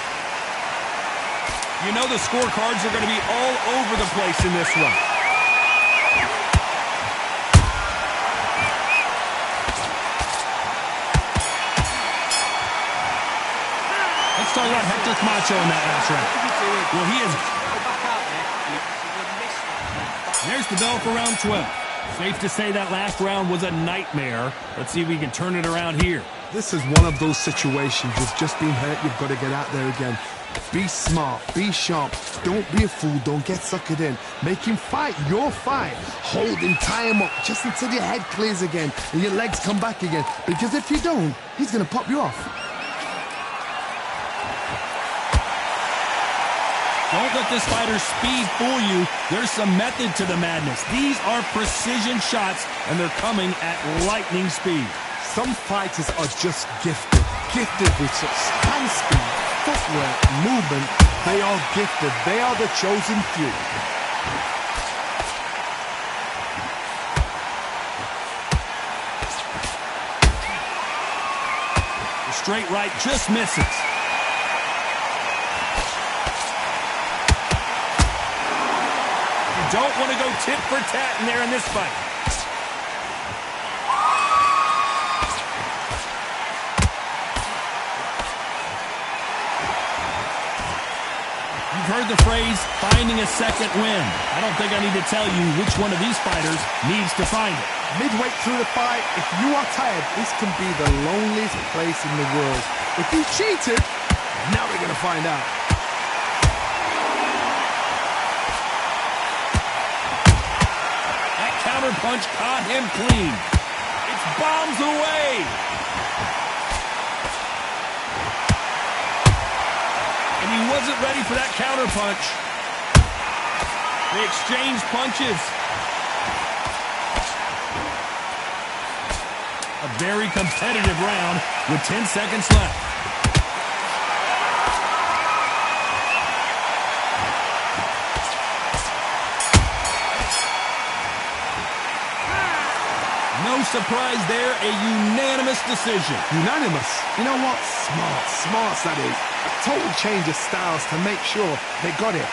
You know the scorecards are going to be all over the place in this one. Let's talk about Hector Camacho in that last round. Well, he is... There's the bell for round 12. Safe to say that last round was a nightmare. Let's see if we can turn it around here. This is one of those situations. You've just been hurt. You've got to get out there again. Be smart. Be sharp. Don't be a fool. Don't get suckered in. Make him fight your fight. Hold him. Tie him up just until your head clears again and your legs come back again. Because if you don't, he's going to pop you off. Don't let this fighter's speed fool you. There's some method to the madness. These are precision shots, and they're coming at lightning speed. Some fighters are just gifted with such hand speed, footwork, movement. They are gifted. They are the chosen few. The straight right just misses. You don't want to go tit for tat in there in this fight. You've heard the phrase, finding a second win. I don't think I need to tell you which one of these fighters needs to find it. Midway through the fight, if you are tired, this can be the loneliest place in the world. If you cheated, now we're going to find out. That counter punch caught him clean. It's bombs away. And he wasn't ready for that counter punch. They exchanged punches. A very competitive round with 10 seconds left. No surprise there, a unanimous decision. Unanimous? You know what? Smart that is. A total change of styles to make sure they got it.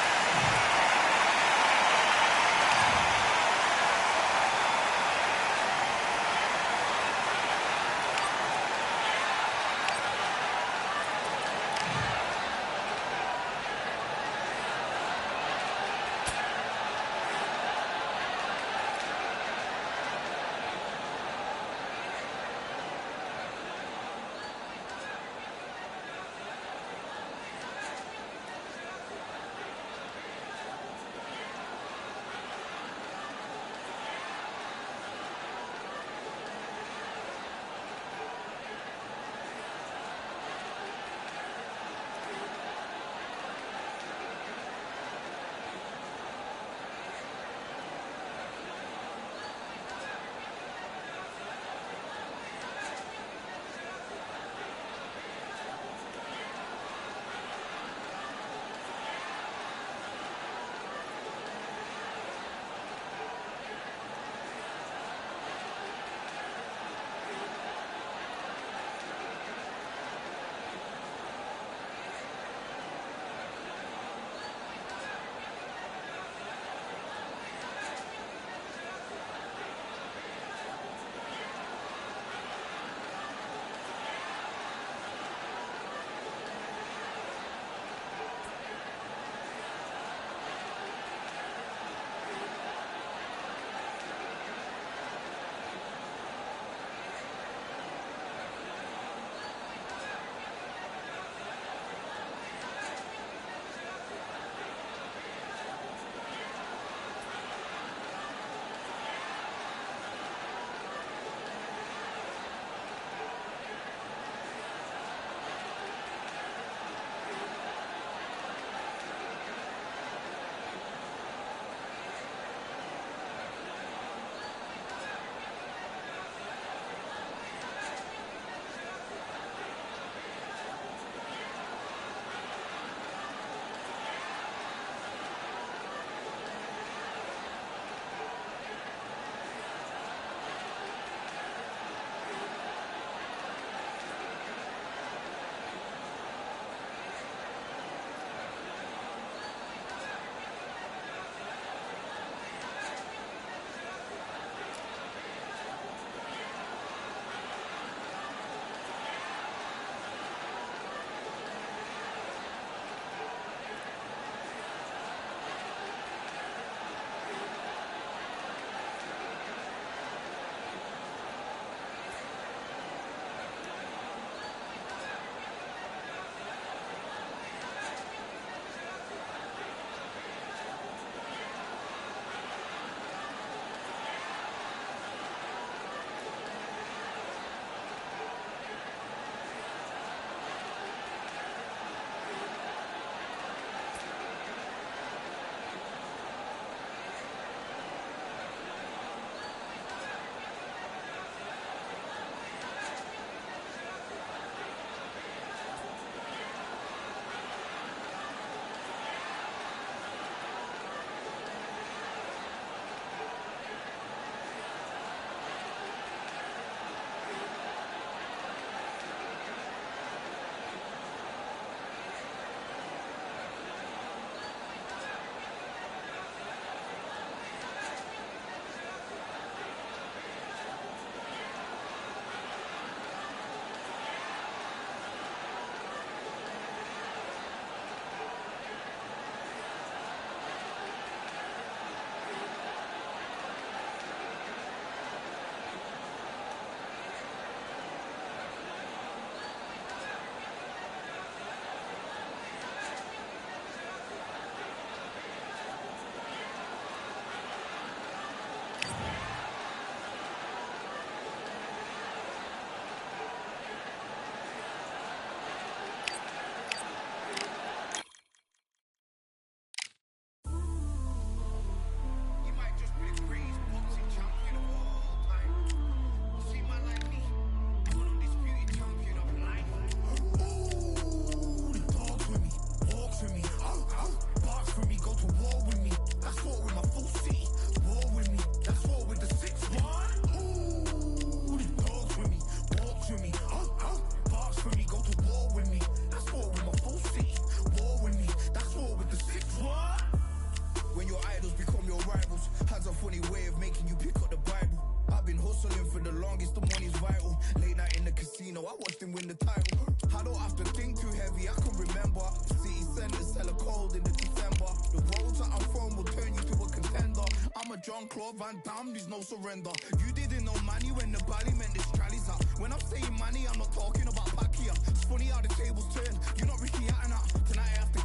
Jean-Claude Van Damme, there's no surrender. You didn't know money when the body meant this trallies up. When I'm saying money, I'm not talking about Pacquiao. It's funny how the tables turn. You're not Ricky Hatton out. Tonight I have to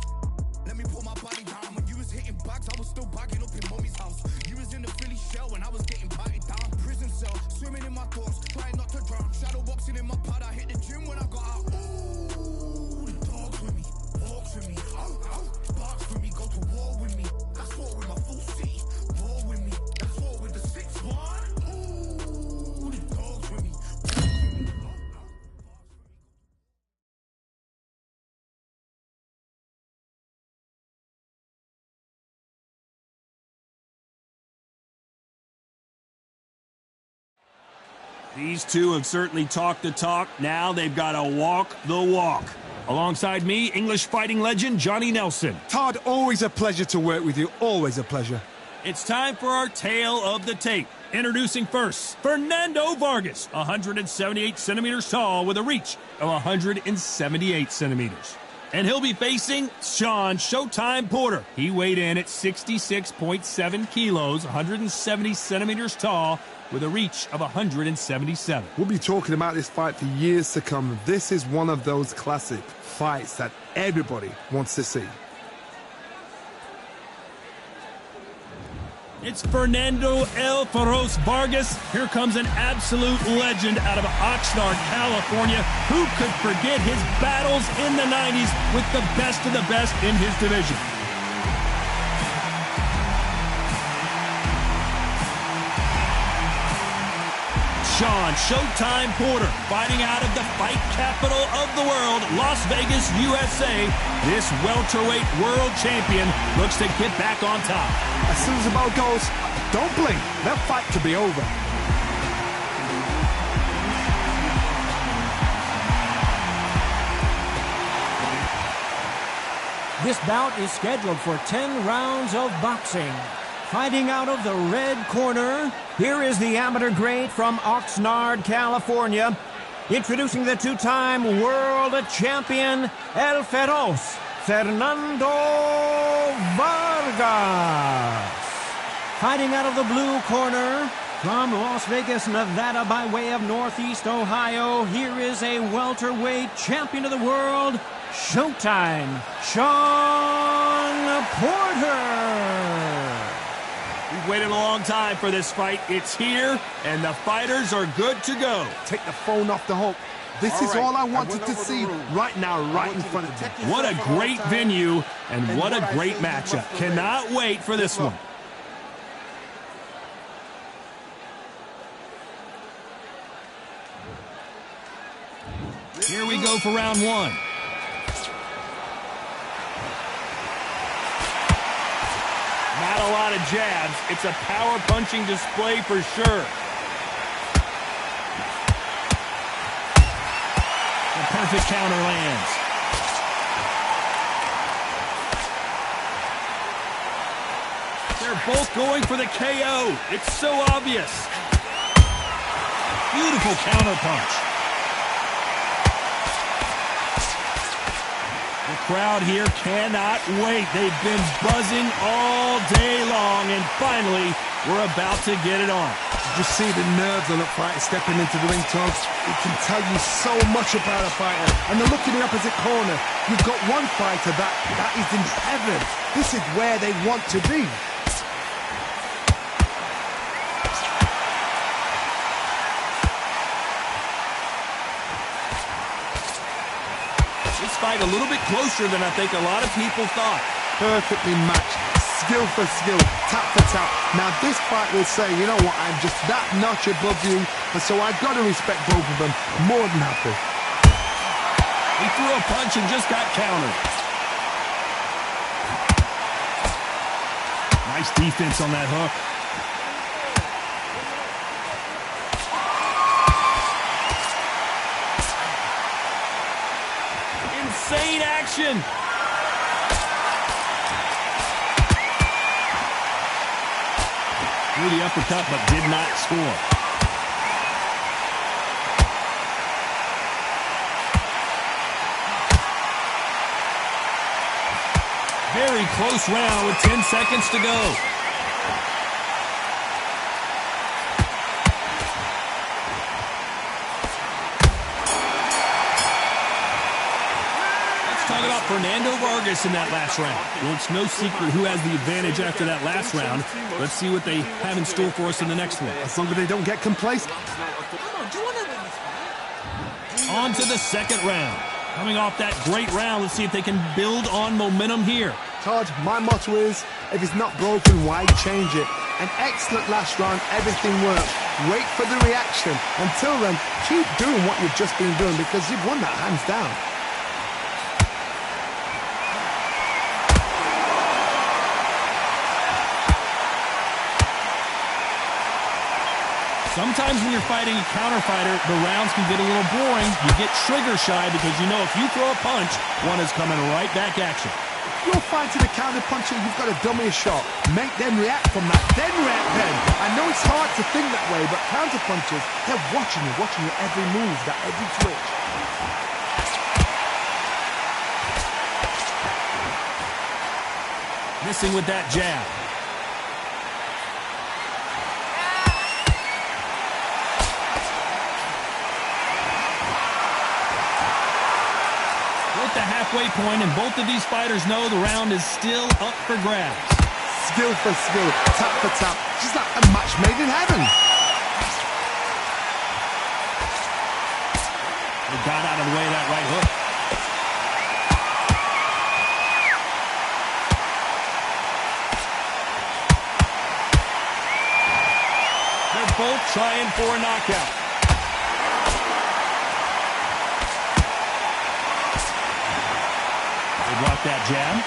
let me put my body down. When you was hitting bags, I was still bagging up in mommy's house. You was in the Philly shell when I was getting batted down. Prison cell, swimming in my thoughts, trying not to drown. Shadow boxing in my pad, I hit the gym when I got out. Ooh, the dogs with me, walks with me, barks with me, go to war with me. That's war with my full city, war with me. That's war with the 6-1. Ooh, the dogs with me, walks with me. These two have certainly talked the talk. Now they've got to walk the walk. Alongside me, English fighting legend Johnny Nelson. Todd, always a pleasure to work with you. Always a pleasure. It's time for our tale of the tape. Introducing first, Fernando Vargas, 178 centimeters tall with a reach of 178 centimeters. And he'll be facing Sean Showtime Porter. He weighed in at 66.7 kilos, 170 centimeters tall, with a reach of 177. We'll be talking about this fight for years to come. This is one of those classic fights that everybody wants to see. It's Fernando El Feroz Vargas. Here comes an absolute legend out of Oxnard, California. Who could forget his battles in the 90s with the best of the best in his division? Sean Showtime Porter, fighting out of the fight capital of the world, Las Vegas, USA. This welterweight world champion looks to get back on top. As soon as the bell goes, don't blink. That fight could be over. This bout is scheduled for 10 rounds of boxing. Fighting out of the red corner, here is the amateur great from Oxnard, California. Introducing the two-time world champion, El Feroz, Fernando Vargas. Fighting out of the blue corner, from Las Vegas, Nevada, by way of Northeast Ohio, here is a welterweight champion of the world, Showtime, Sean Porter. We've waited a long time for this fight. It's here, and the fighters are good to go. Take the phone off the hook. This is all I wanted to see right now, right in front of me. What a great venue, and what a great matchup. Cannot wait for this one. Here we go for round one. Not a lot of jabs. It's a power-punching display for sure. The perfect counter lands. They're both going for the KO. It's so obvious. Beautiful counter punch. The crowd here cannot wait. They've been buzzing all day long, and finally, we're about to get it on. Just see the nerves on the fighter stepping into the ring, Tom. It can tell you so much about a fighter. And then look in the opposite corner. You've got one fighter that is in heaven. This is where they want to be. Fight a little bit closer than I think a lot of people thought. Perfectly matched, skill for skill, tap for tap. Now this fight will say, you know what, I'm just that notch above you, and so I've got to respect both of them. More than happy. He threw a punch and just got countered. Nice defense on that hook. Insane action. Threw the uppercut, but did not score. Very close round with 10 seconds to go. Fernando Vargas in that last round. Well, it's no secret who has the advantage after that last round. Let's see what they have in store for us in the next one. As long as they don't get complacent. On to the second round. Coming off that great round, let's see if they can build on momentum here. Todd, my motto is, if it's not broken, why change it? An excellent last round, everything works. Wait for the reaction. Until then, keep doing what you've just been doing because you've won that hands down. Sometimes when you're fighting a counter fighter, the rounds can get a little boring. You get trigger shy because you know if you throw a punch, one is coming right back at you. If you're fighting a counter puncher, you've got to dummy a shot. Make them react from that, then react then. I know it's hard to think that way, but counter punchers, they're watching your every move, that every twitch. Missing with that jab. The halfway point, and both of these fighters know the round is still up for grabs. Skill for skill, tap for tap, just like a match made in heaven. They got out of the way of that right hook. They're both trying for a knockout. Block that jab.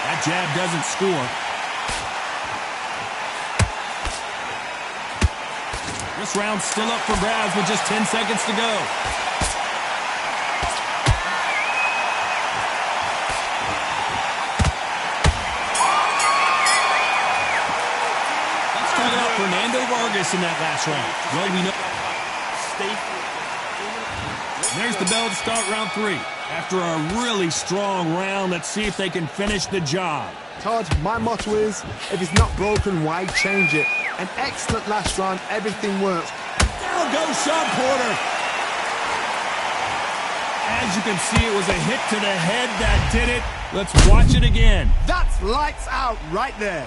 That jab doesn't score. This round's still up for grabs with just 10 seconds to go. Fernando Vargas in that last round. Well, we know. There's the bell to start round 3. After a really strong round, let's see if they can finish the job. Todd, my motto is, if it's not broken, why change it? An excellent last round, everything works. There goes Sean Porter. As you can see, it was a hit to the head that did it. Let's watch it again. That's lights out right there.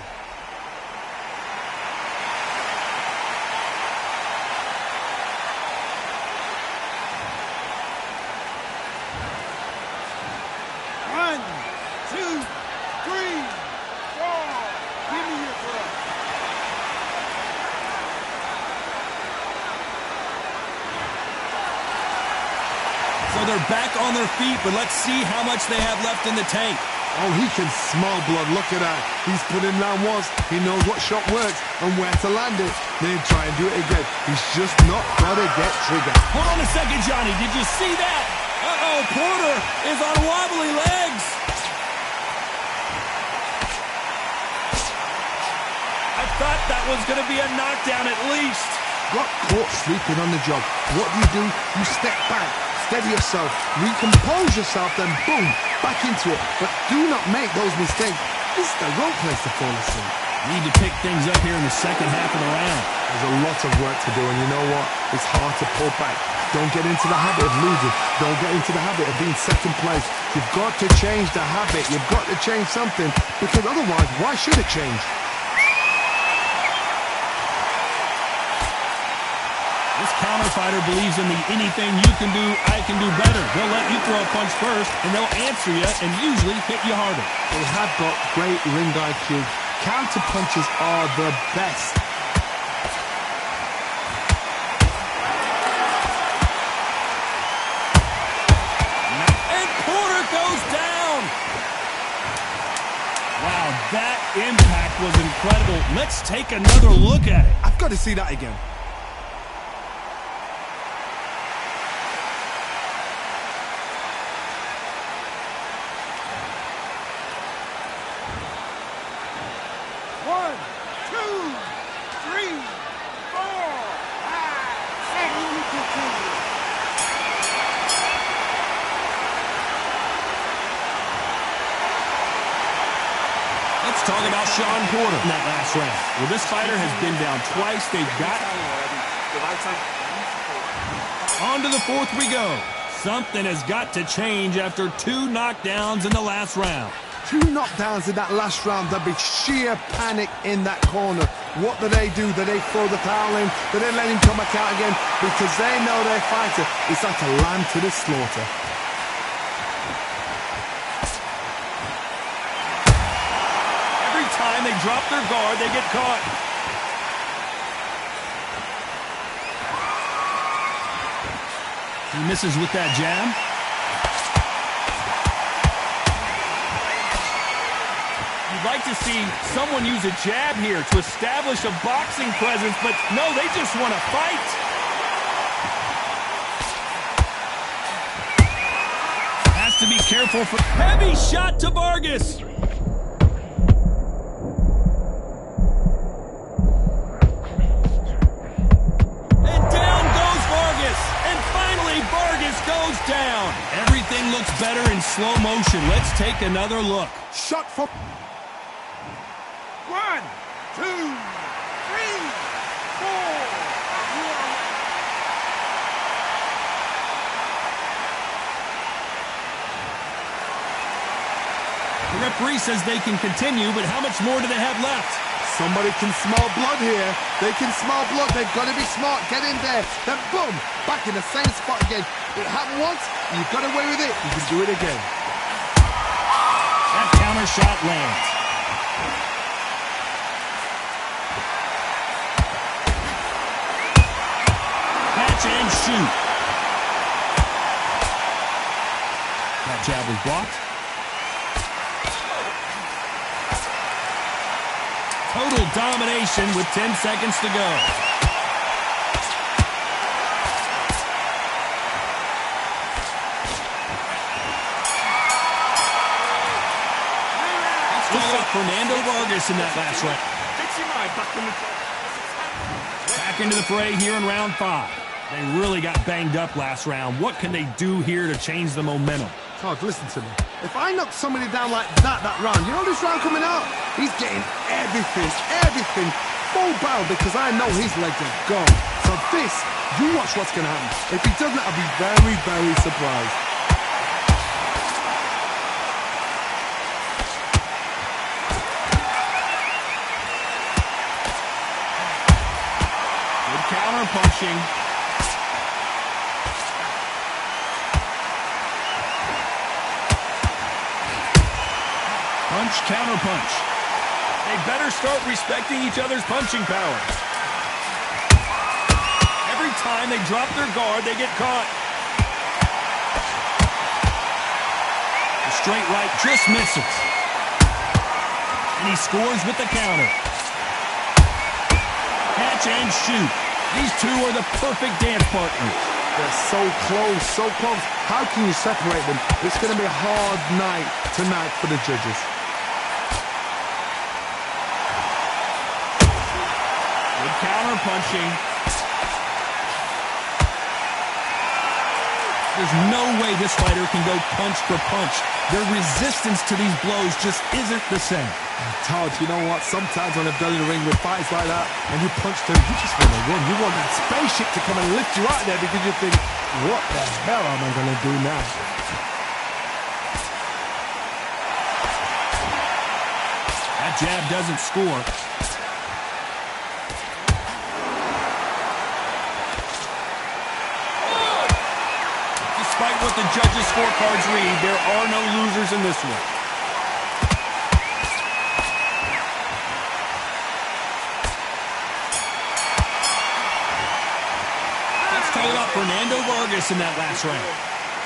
So they're back on their feet, but let's see how much they have left in the tank. Oh, he can smell blood. Look at that. He's put in round once. He knows what shot works and where to land it. Then try and do it again. He's just not got to get triggered. Hold on a second, Johnny. Did you see that? Uh-oh, Porter is on wobbly legs. I thought that was going to be a knockdown at least. Got caught sleeping on the job. What do? You step back, steady yourself, recompose yourself, then boom, back into it. But do not make those mistakes. This is the wrong place to fall asleep. Need to pick things up here in the second half of the round. There's a lot of work to do, and you know what? It's hard to pull back. Don't get into the habit of losing. Don't get into the habit of being second place. You've got to change the habit. You've got to change something, because otherwise, why should it change? This counter fighter believes in the anything you can do, I can do better. They'll let you throw a punch first, and they'll answer you and usually hit you harder. They have got great ring IQ. Counter punches are the best. And Porter goes down. Wow, that impact was incredible. Let's take another look at it. I've got to see that again. talk about Sean Porter in that last round. Well, this fighter has been down twice. They've got... On to the fourth we go. Something has got to change after 2 knockdowns in the last round. 2 knockdowns in that last round. There'll be sheer panic in that corner. What do? Do they throw the towel in? Do they let him come back out again? Because they know their fighter is like a lamb to the slaughter. Every time they drop their guard, they get caught. He misses with that jab. You'd like to see someone use a jab here to establish a boxing presence, but no, they just want to fight. Has to be careful for... Heavy shot to Vargas. Vargas goes down. Everything looks better in slow motion. Let's take another look. Shot from... 1, 2, 3, 4. The referee says they can continue, but how much more do they have left? Somebody can smell blood here. They can smell blood. They've got to be smart. Get in there. Then boom, back in the same spot again. It happened once. You got away with it. You can do it again. That counter shot lands. Catch and shoot. That jab was blocked. Total domination with 10 seconds to go. Let's talk about Fernando Vargas in that last round. Back into the fray here in round 5. They really got banged up last round. What can they do here to change the momentum? Todd, listen to me. If I knock somebody down like that round, you know this round coming out? He's getting everything full barrel because I know his legs are gone. So this, you watch what's going to happen. If he doesn't, I'll be very, very surprised. Good counter punching. Punch, counter punch. They better start respecting each other's punching power. Every time they drop their guard, they get caught. The straight right just misses. And he scores with the counter. Catch and shoot. These two are the perfect dance partners. They're so close, so close. How can you separate them? It's going to be a hard night tonight for the judges. Counter punching. There's no way this fighter can go punch for punch. Their resistance to these blows just isn't the same. Todd, you know what? Sometimes when I've done in the ring with fights like that, and you punch them, you just want to win. You want that spaceship to come and lift you out there because you think, what the hell am I going to do now? That jab doesn't score. Despite what the judges' scorecards read, there are no losers in this one. Let's talk about Fernando Vargas in that last round.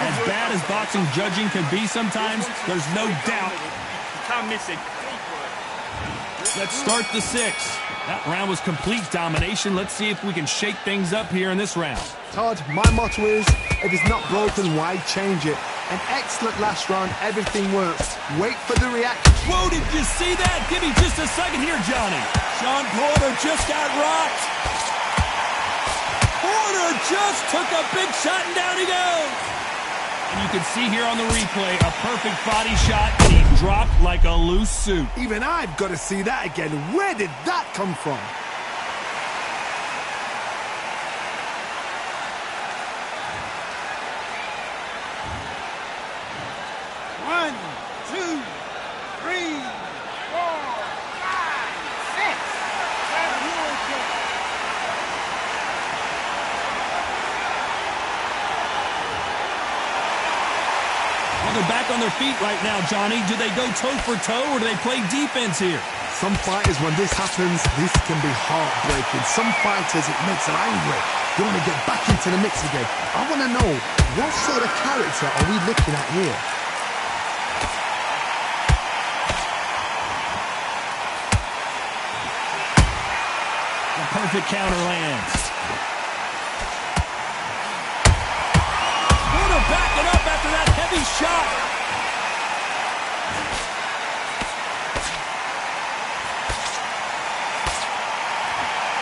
As bad as boxing judging can be sometimes, there's no doubt. Let's start the 6th. That round was complete domination. Let's see if we can shake things up here in this round. Todd, my motto is, if it's not broken, why change it? An excellent last round, everything works. Wait for the reaction. Whoa, did you see that? Give me just a second here, Johnny. Sean Porter just got rocked. Porter just took a big shot and down he goes. And you can see here on the replay, a perfect body shot, and he dropped like a loose suit. Even I've got to see that again. Where did that come from? One, two, three, four, five, six, seven, 8. Well, they're back on their feet right now, Johnny. Do they go toe for toe, or do they play defense here? Some fighters, when this happens, this can be heartbreaking. Some fighters, it makes them angry. They want to get back into the mix again. I want to know, what sort of character are we looking at here? The perfect counter lands. Porter backing up after that heavy shot.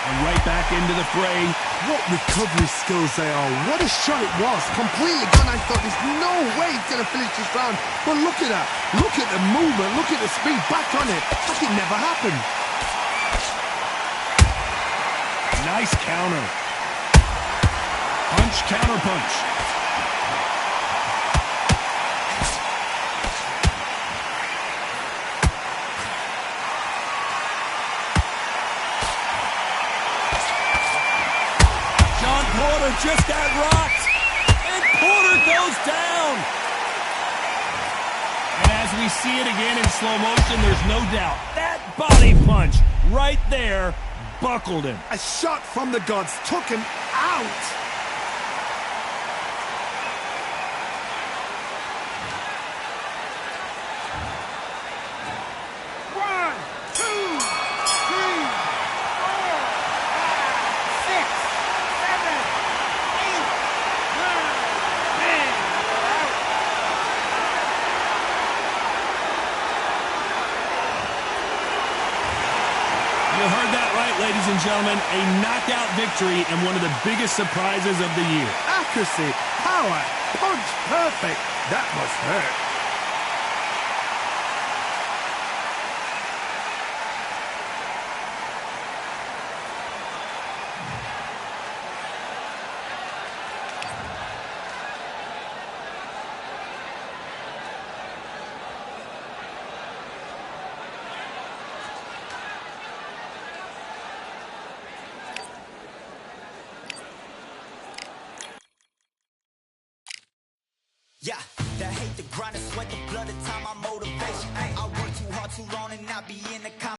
And right back into the fray. What recovery skills they are. What a shot it was. Completely gone. I thought there's no way he's going to finish this round. But look at that. Look at the movement. Look at the speed. Back on it. Like it never happened. Nice counter. Punch, counter punch. Porter just got rocked, and Porter goes down. And as we see it again in slow motion, there's no doubt that body punch right there buckled him. A shot from the gods took him out. One, two, three, four, five, six, 7, 8, 9, 10. You heard that right, ladies and gentlemen. A knockout victory and one of the biggest surprises of the year. Accuracy, power, punch, perfect. That must hurt. Yeah, that hate, the grind, the sweat, the blood, the time, my motivation. I work too hard, too long, and not be in the